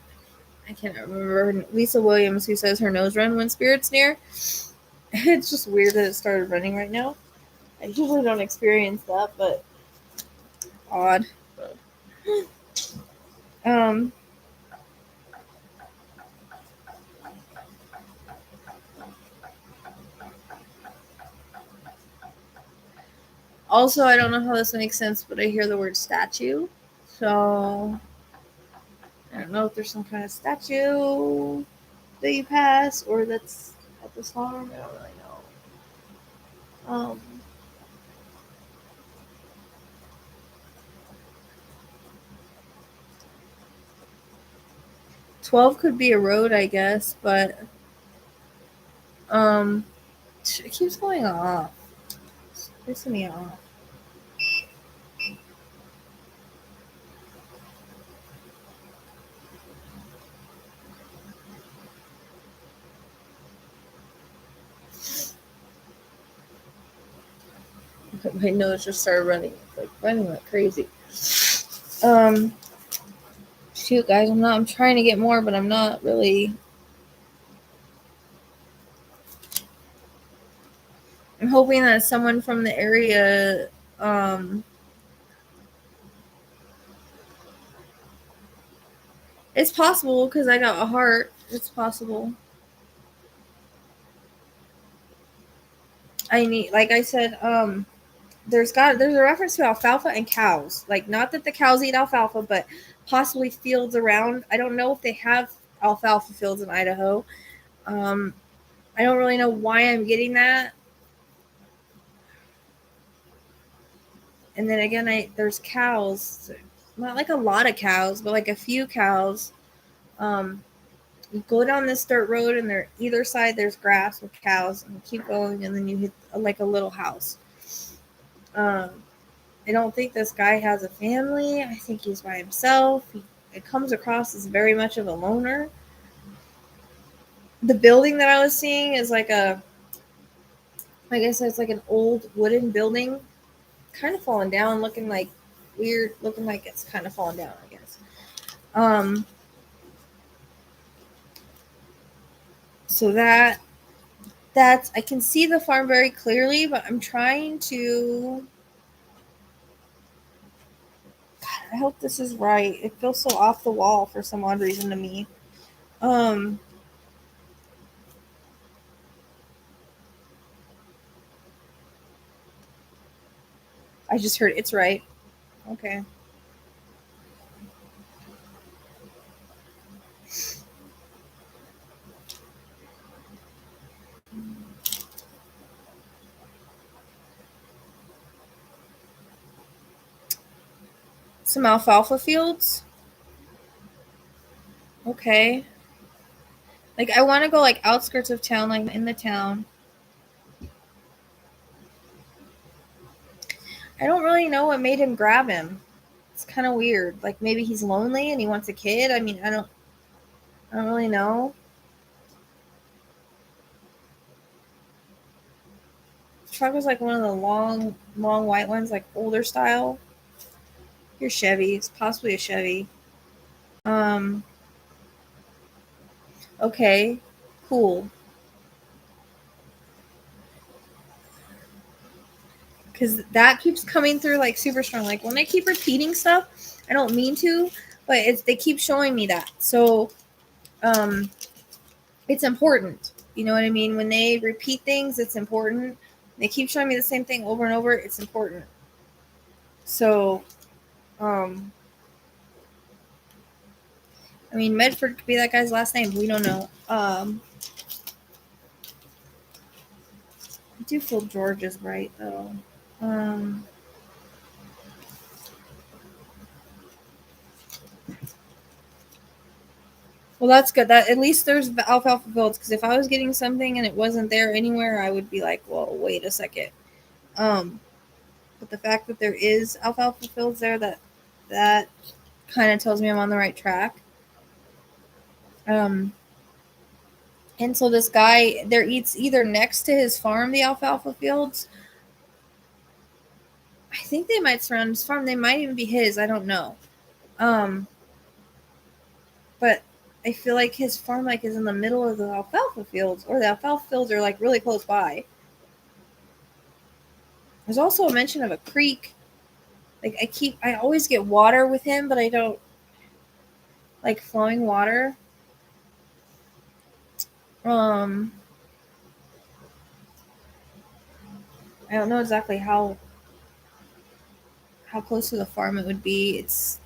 Speaker 1: I can't remember, Lisa Williams, who says her nose run when spirit's near. It's just weird that it started running right now. I usually don't experience that, but odd. Um, Also, I don't know how this makes sense, but I hear the word statue. So, I don't know if there's some kind of statue that you pass or that's at this farm. I don't really know. 12 could be a road, I guess, but um, it keeps going off. It's pissing me off. My nose just started running like crazy. Shoot, guys, I'm trying to get more, but I'm not really. I'm hoping that someone from the area, it's possible because I got a heart. It's possible. I need, like I said, there's a reference to alfalfa and cows. Like, not that the cows eat alfalfa, but possibly fields around. I don't know if they have alfalfa fields in Idaho. I don't really know why I'm getting that. And then again, there's cows. Not like a lot of cows, but like a few cows. You go down this dirt road, and there either side there's grass with cows, and you keep going, and then you hit like a little house. Um, I don't think this guy has a family. I think he's by himself. It comes across as very much of a loner. The building that I was seeing is like I said, it's like an old wooden building, kind of falling down, looking like weird, looking like it's kind of falling down, I guess. So that's I can see the farm very clearly, but I'm trying to. God, I hope this is right. It feels so off the wall for some odd reason to me. Um, I just heard it's right. Okay. Some alfalfa fields. Okay. Like, I want to go like outskirts of town, like in the town. I don't really know what made him grab him. It's kind of weird. Like, maybe he's lonely and he wants a kid. I mean, I don't really know. The truck was like one of the long white ones, like older style. Here's Chevy. It's possibly a Chevy. Um. Okay. Cool. Because that keeps coming through like super strong. Like, when I keep repeating stuff, I don't mean to, but they keep showing me that. So, um, it's important. You know what I mean? When they repeat things, it's important. They keep showing me the same thing over and over. It's important. So, um, I mean, Medford could be that guy's last name. We don't know. I do feel George is right though. Um, well, that's good. That at least there's alfalfa fields. Because if I was getting something and it wasn't there anywhere, I would be like, well, wait a second. Um, but the fact that there is alfalfa fields there, that kind of tells me I'm on the right track. And so this guy, there eats either next to his farm, the alfalfa fields. I think they might surround his farm. They might even be his. I don't know. Um, but I feel like his farm like is in the middle of the alfalfa fields, or the alfalfa fields are like really close by. There's also a mention of a creek. Like I always get water with him, but I don't like flowing water. I don't know exactly how close to the farm it would be. It's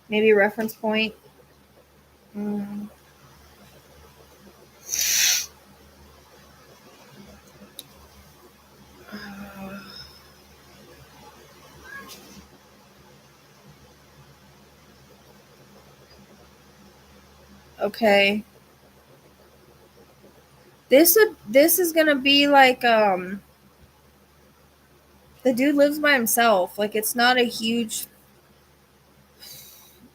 Speaker 1: maybe a reference point. Mm. Okay. This is gonna be like the dude lives by himself. Like it's not a huge.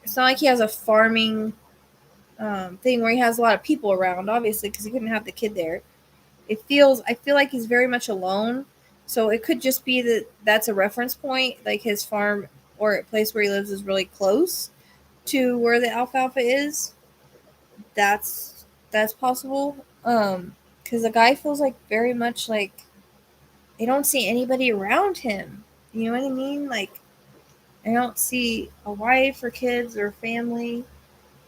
Speaker 1: It's not like he has a farming thing where he has a lot of people around. Obviously, because he couldn't have the kid there. I feel like he's very much alone. So it could just be that that's a reference point. Like his farm or a place where he lives is really close to where the alfalfa is. That's possible. Because the guy feels like very much like I don't see anybody around him. You know what I mean? Like I don't see a wife or kids or family.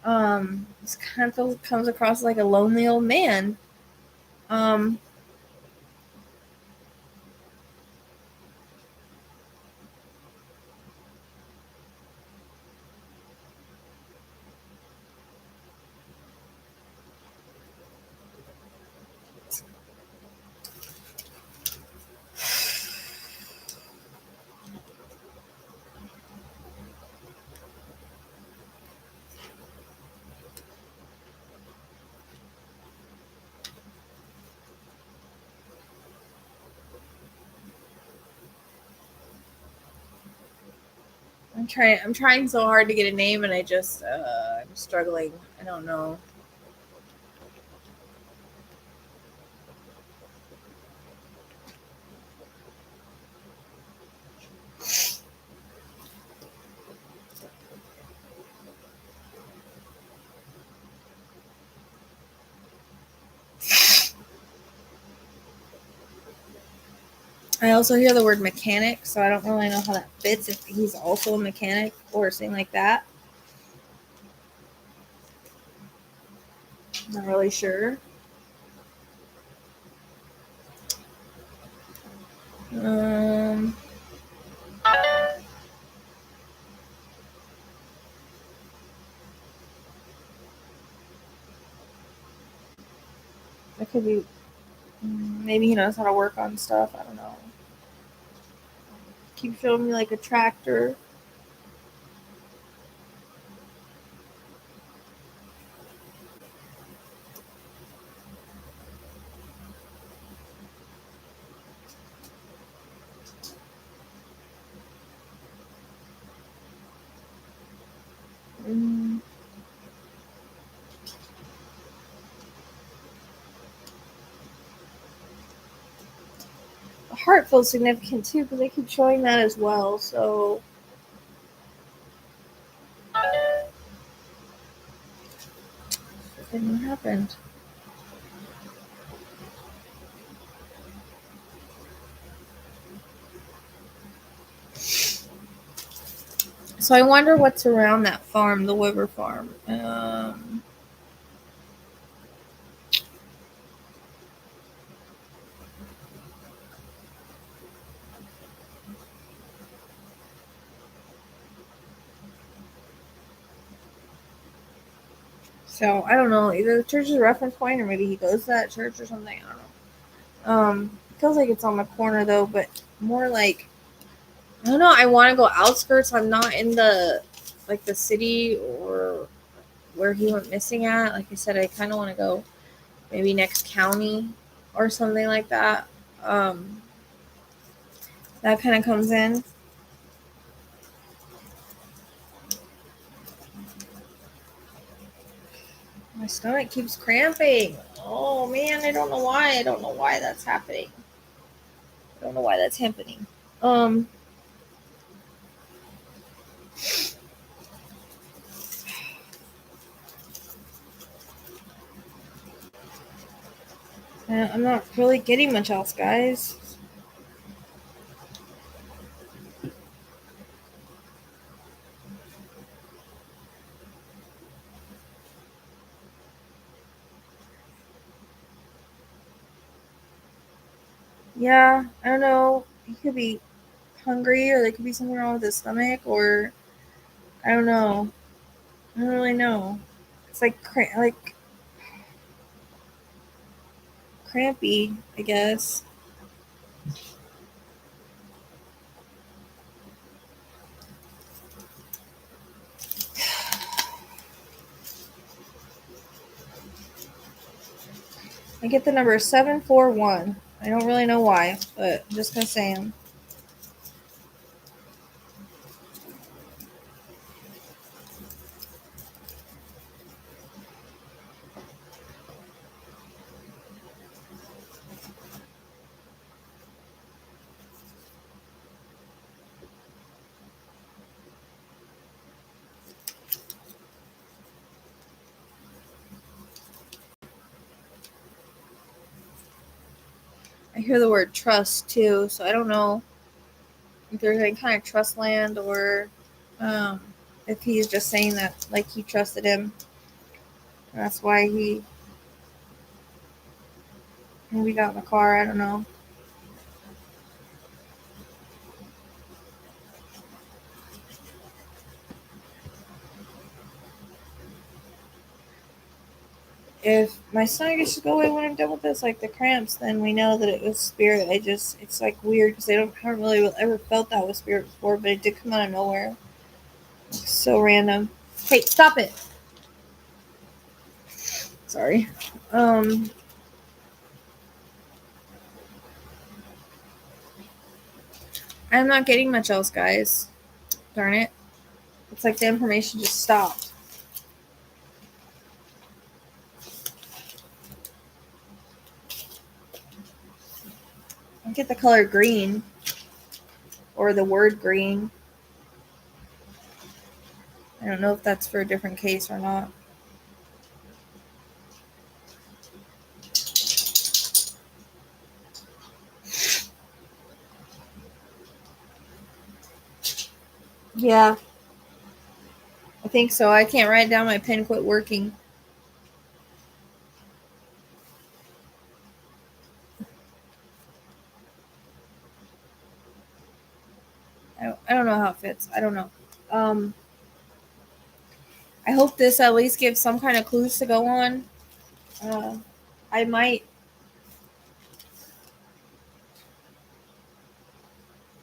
Speaker 1: This kind of comes across like a lonely old man. Um, I'm trying so hard to get a name, and I'm struggling. I don't know. I also hear the word mechanic, so I don't really know how that fits. If he's also a mechanic or something like that, not really sure. Um, it could be maybe he knows how to work on stuff. I don't know. Keep showing me like a tractor. Mm. The heart feels significant too because they keep showing that as well. So then what happened? So I wonder what's around that farm, the Weber farm. So I don't know. Either the church is a reference point, or maybe he goes to that church or something. I don't know. Feels like it's on the corner though, but more like I don't know. I want to go outskirts. I'm not in the like the city or where he went missing at. Like I said, I kind of want to go maybe next county or something like that. Um, that kind of comes in. My stomach keeps cramping. Oh man, I don't know why. I don't know why that's happening. I don't know why that's happening. Um, I'm not really getting much else, guys. Yeah, I don't know. He could be hungry, or there could be something wrong with his stomach, or I don't know. I don't really know. It's like crampy, I guess. I get the number 741. I don't really know why, but I'm just gonna say him. I hear the word trust too, so I don't know if there's any kind of trust land, or um, if he's just saying that like he trusted him. That's why he maybe got in the car. I don't know. If my stomach gets to go away when I'm done with this, like the cramps, then we know that it was spirit. It's like weird because haven't really ever felt that with spirit before, but it did come out of nowhere. It's so random. Hey, stop it. Sorry. I'm not getting much else, guys. Darn it. It's like the information just stopped. I get the color green, or the word green. I don't know if that's for a different case or not. Yeah, I think so. I can't write down. My pen quit working. I don't know how it fits. I don't know. Um, I hope this at least gives some kind of clues to go on. Uh, I might.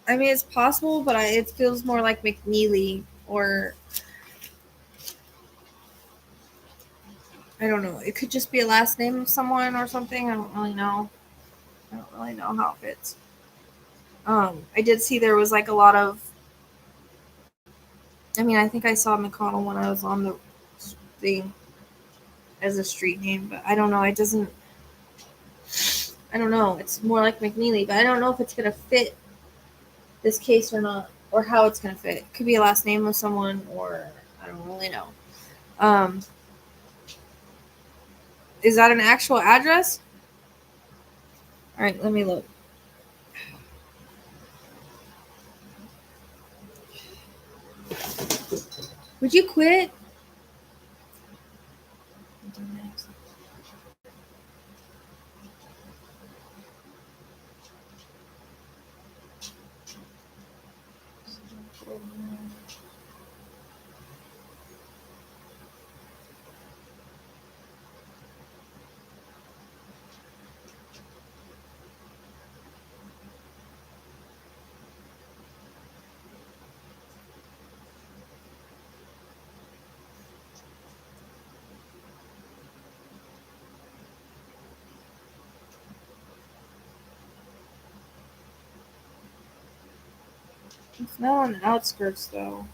Speaker 1: I mean, it's possible, but it feels more like McNeely, or I don't know. It could just be a last name of someone or something. I don't really know. I don't really know how it fits. I did see there was like a lot of. I mean, I think I saw McConnell when I was on the thing as a street name, but I don't know. It doesn't. I don't know. It's more like McNeely, but I don't know if it's gonna fit this case or not, or how it's gonna fit. It could be a last name of someone, or I don't really know. Um, is that an actual address? All right, let me look. Would you quit? It's not on the outskirts, though.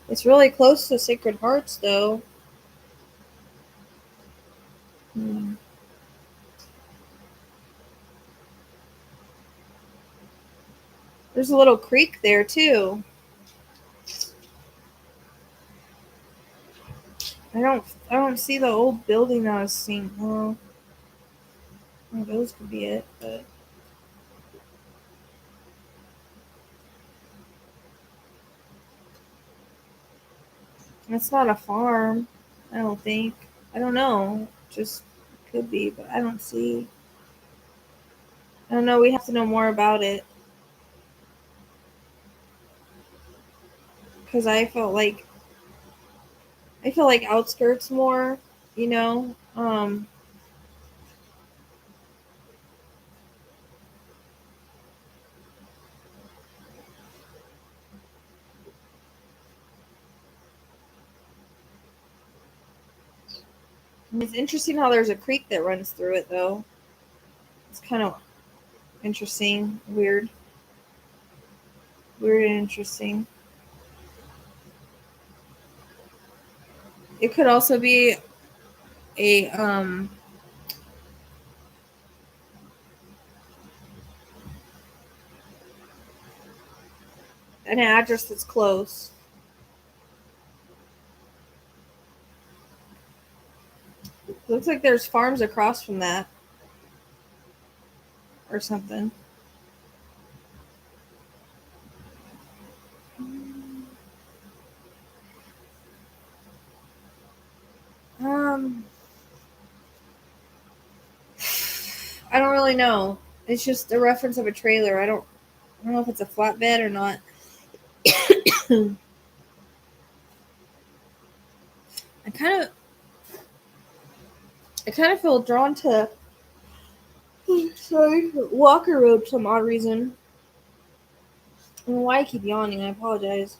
Speaker 1: It's really close to Sacred Hearts, though. Hmm. There's a little creek there, too. I don't see the old building I was seeing. Well, Well, those could be it, but it's not a farm. I don't think. I don't know. Just could be, but I don't see. I don't know. We have to know more about it because I feel like outskirts more. You know. It's interesting how there's a creek that runs through it, though. It's kind of interesting, weird and interesting. It could also be a an address that's close. Looks like there's farms across from that or something. Um, I don't really know. It's just a reference of a trailer. I don't know if it's a flatbed or not. I kind of I kind of feel drawn to sorry, Walker Road for some odd reason. I don't know why I keep yawning. I apologize.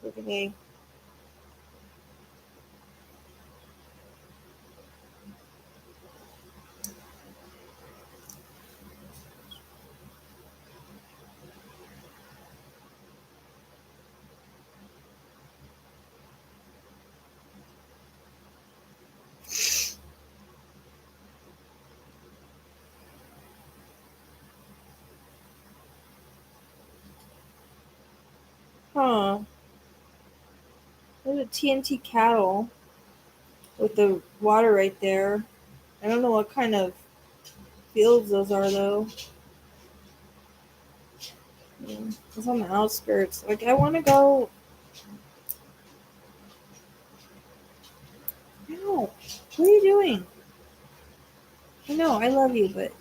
Speaker 1: Okay. Huh. There's a TNT cattle with the water right there. I don't know what kind of fields those are though. Yeah, it's on the outskirts. Like I want to go. No, what are you doing? I know I love you, but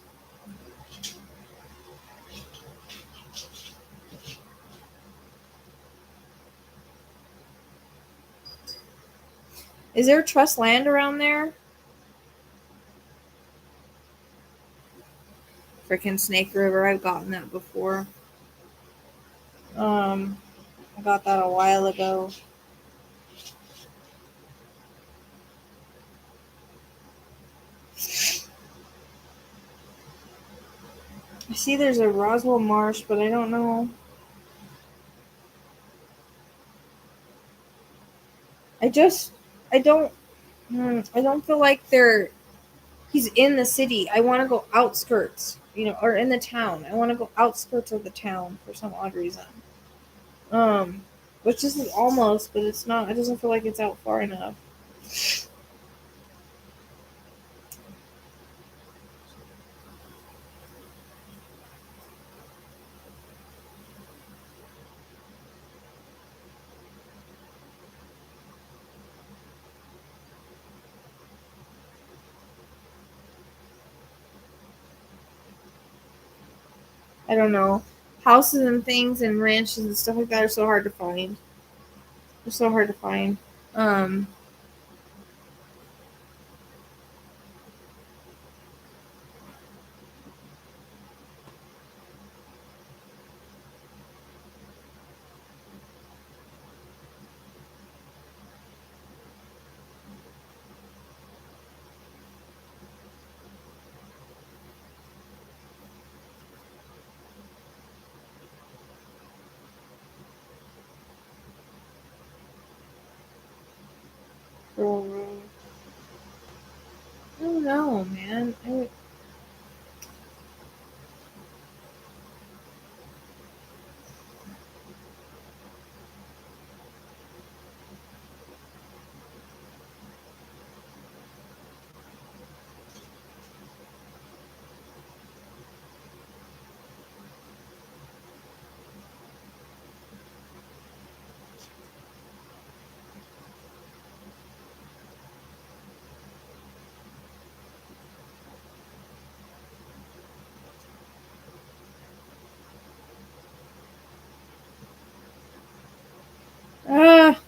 Speaker 1: is there trust land around there? Freaking Snake River. I've gotten that before. Um, I got that a while ago. I see there's a Roswell Marsh, but I don't know. I just, I don't, I don't feel like he's in the city. I want to go outskirts, or in the town. I want to go outskirts of the town for some odd reason. Um, which this is almost, but it's not. It doesn't feel like it's out far enough. I don't know. Houses and things and ranches and stuff like that are so hard to find. They're so hard to find. Um, I don't know, man.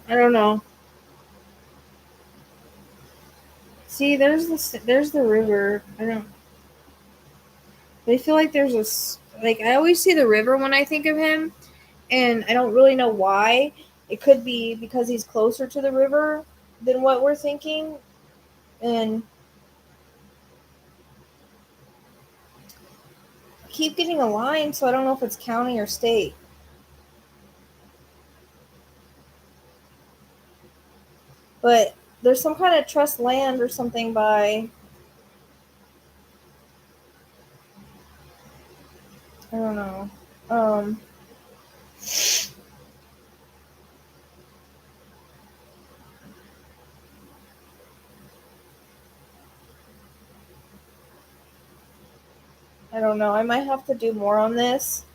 Speaker 1: I don't know. See, there's the river. I don't. I feel like there's like I always see the river when I think of him, and I don't really know why. It could be because he's closer to the river than what we're thinking, and I keep getting a line, so I don't know if it's county or state. But there's some kind of trust land or something by, I don't know. Um, I don't know. I might have to do more on this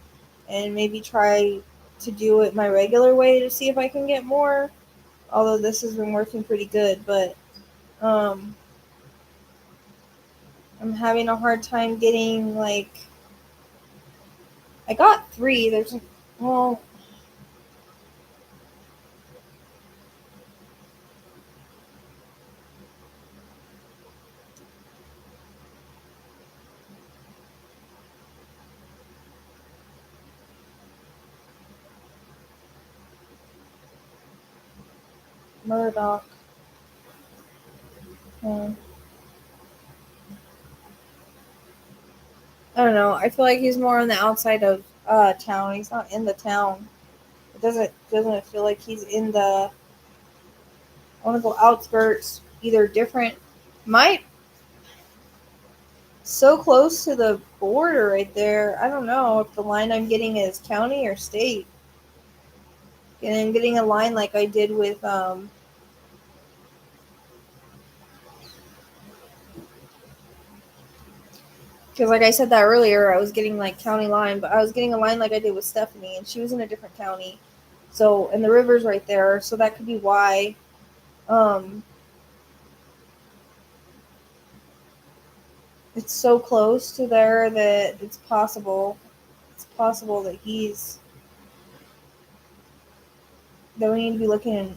Speaker 1: and maybe try to do it my regular way to see if I can get more. Although this has been working pretty good, but um, I'm having a hard time getting like I got three. Well, Murdoch. Hmm. I don't know. I feel like he's more on the outside of town. He's not in the town. It doesn't feel like he's in the. I want to go outskirts, either different. Might so close to the border right there. I don't know if the line I'm getting is county or state. And I'm getting a line like I did with because like I said that earlier, I was getting like county line, but I was getting a line like I did with Stephanie, and she was in a different county. So and the river's right there, so that could be why. Um, it's so close to there that it's possible. It's possible that he's that we need to be looking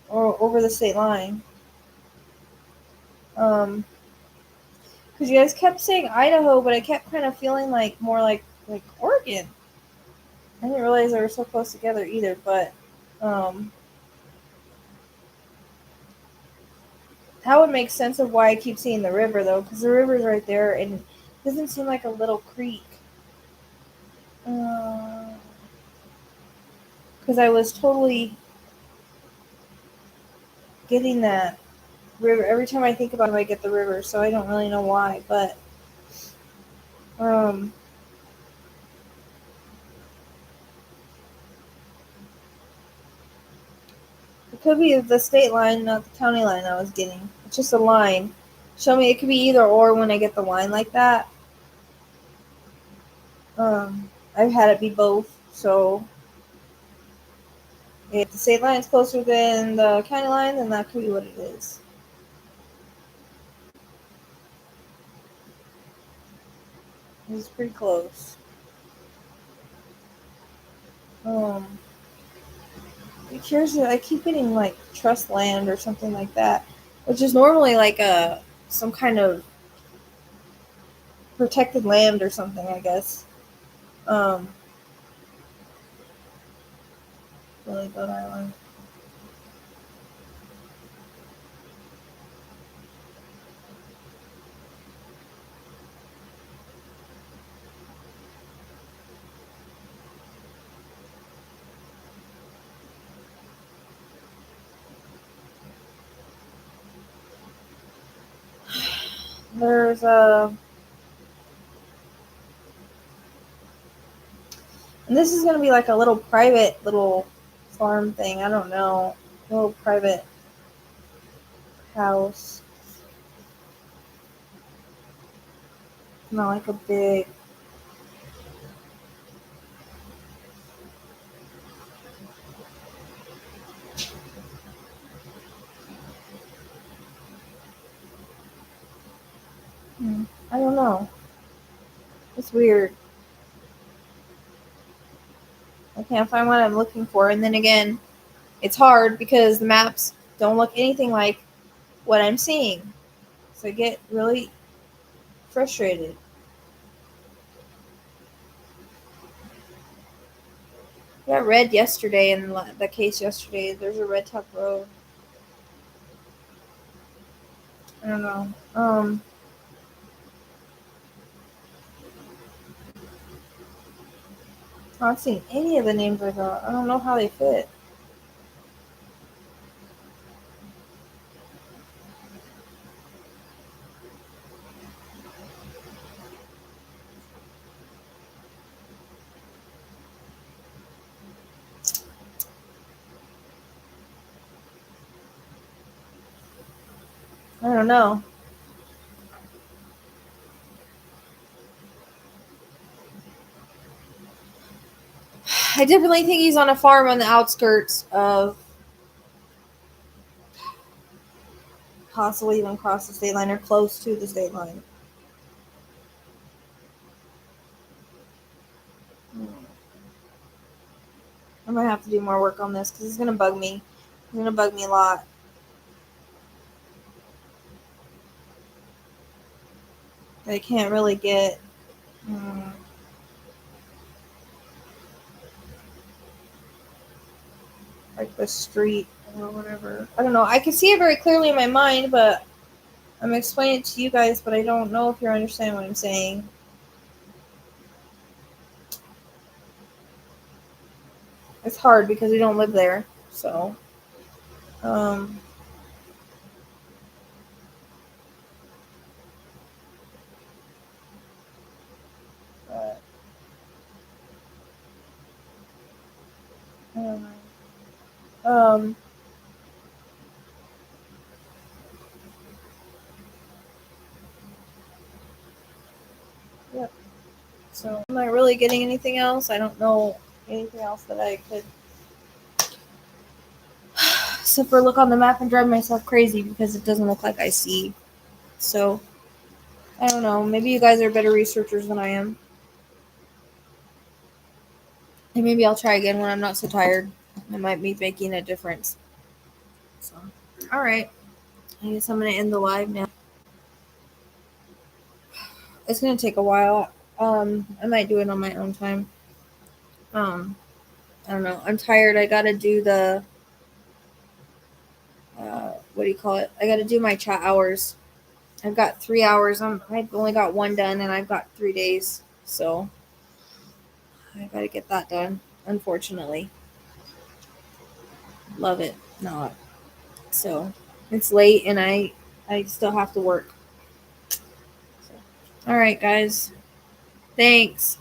Speaker 1: or over the state line. Because you guys kept saying Idaho, but I kept kind of feeling like more like Oregon. I didn't realize they were so close together either, but um, that would make sense of why I keep seeing the river though, because the river's right there and it doesn't seem like a little creek. Because I was totally getting that river every time I think about it. I get the river, so I don't really know why, but um, it could be the state line, not the county line I was getting. It's just a line. Show me. It could be either or when I get the line like that. I've had it be both. So if the state line is closer than the county line, then that could be what it is. It's pretty close. Um, I'm curious. I keep getting like trust land or something like that, which is normally like a some kind of protected land or something, I guess. Um, really good island. There's a, and this is gonna be like a little private little farm thing. I don't know, a little private house, not like a big. I don't know. It's weird. I can't find what I'm looking for, and then again, it's hard because the maps don't look anything like what I'm seeing. So I get really frustrated. I got red yesterday in the case yesterday. There's a red top road. I don't know. I'm not seeing any of the names I got. I don't know how they fit. I don't know. I definitely think he's on a farm on the outskirts of possibly even across the state line or close to the state line. I'm gonna have to do more work on this because it's gonna bug me. It's gonna bug me a lot. I can't really get. Like the street or whatever. I don't know. I can see it very clearly in my mind, but I'm explaining it to you guys, but I don't know if you understand what I'm saying. It's hard because we don't live there, so. Um, but, I don't know. Yep. So, am I really getting anything else? I don't know anything else that I could. Except for look on the map and drive myself crazy because it doesn't look like I see. So, I don't know. Maybe you guys are better researchers than I am. And maybe I'll try again when I'm not so tired. It might be making a difference. So, all right. I guess I'm going to end the live now. It's going to take a while. I might do it on my own time. I don't know. I'm tired. I got to do the, what do you call it? I got to do my chat hours. I've got 3 hours. I've only got one done and I've got 3 days. So, I got to get that done, unfortunately. Love it. Not. So, it's late and I still have to work. So, all right, guys. Thanks.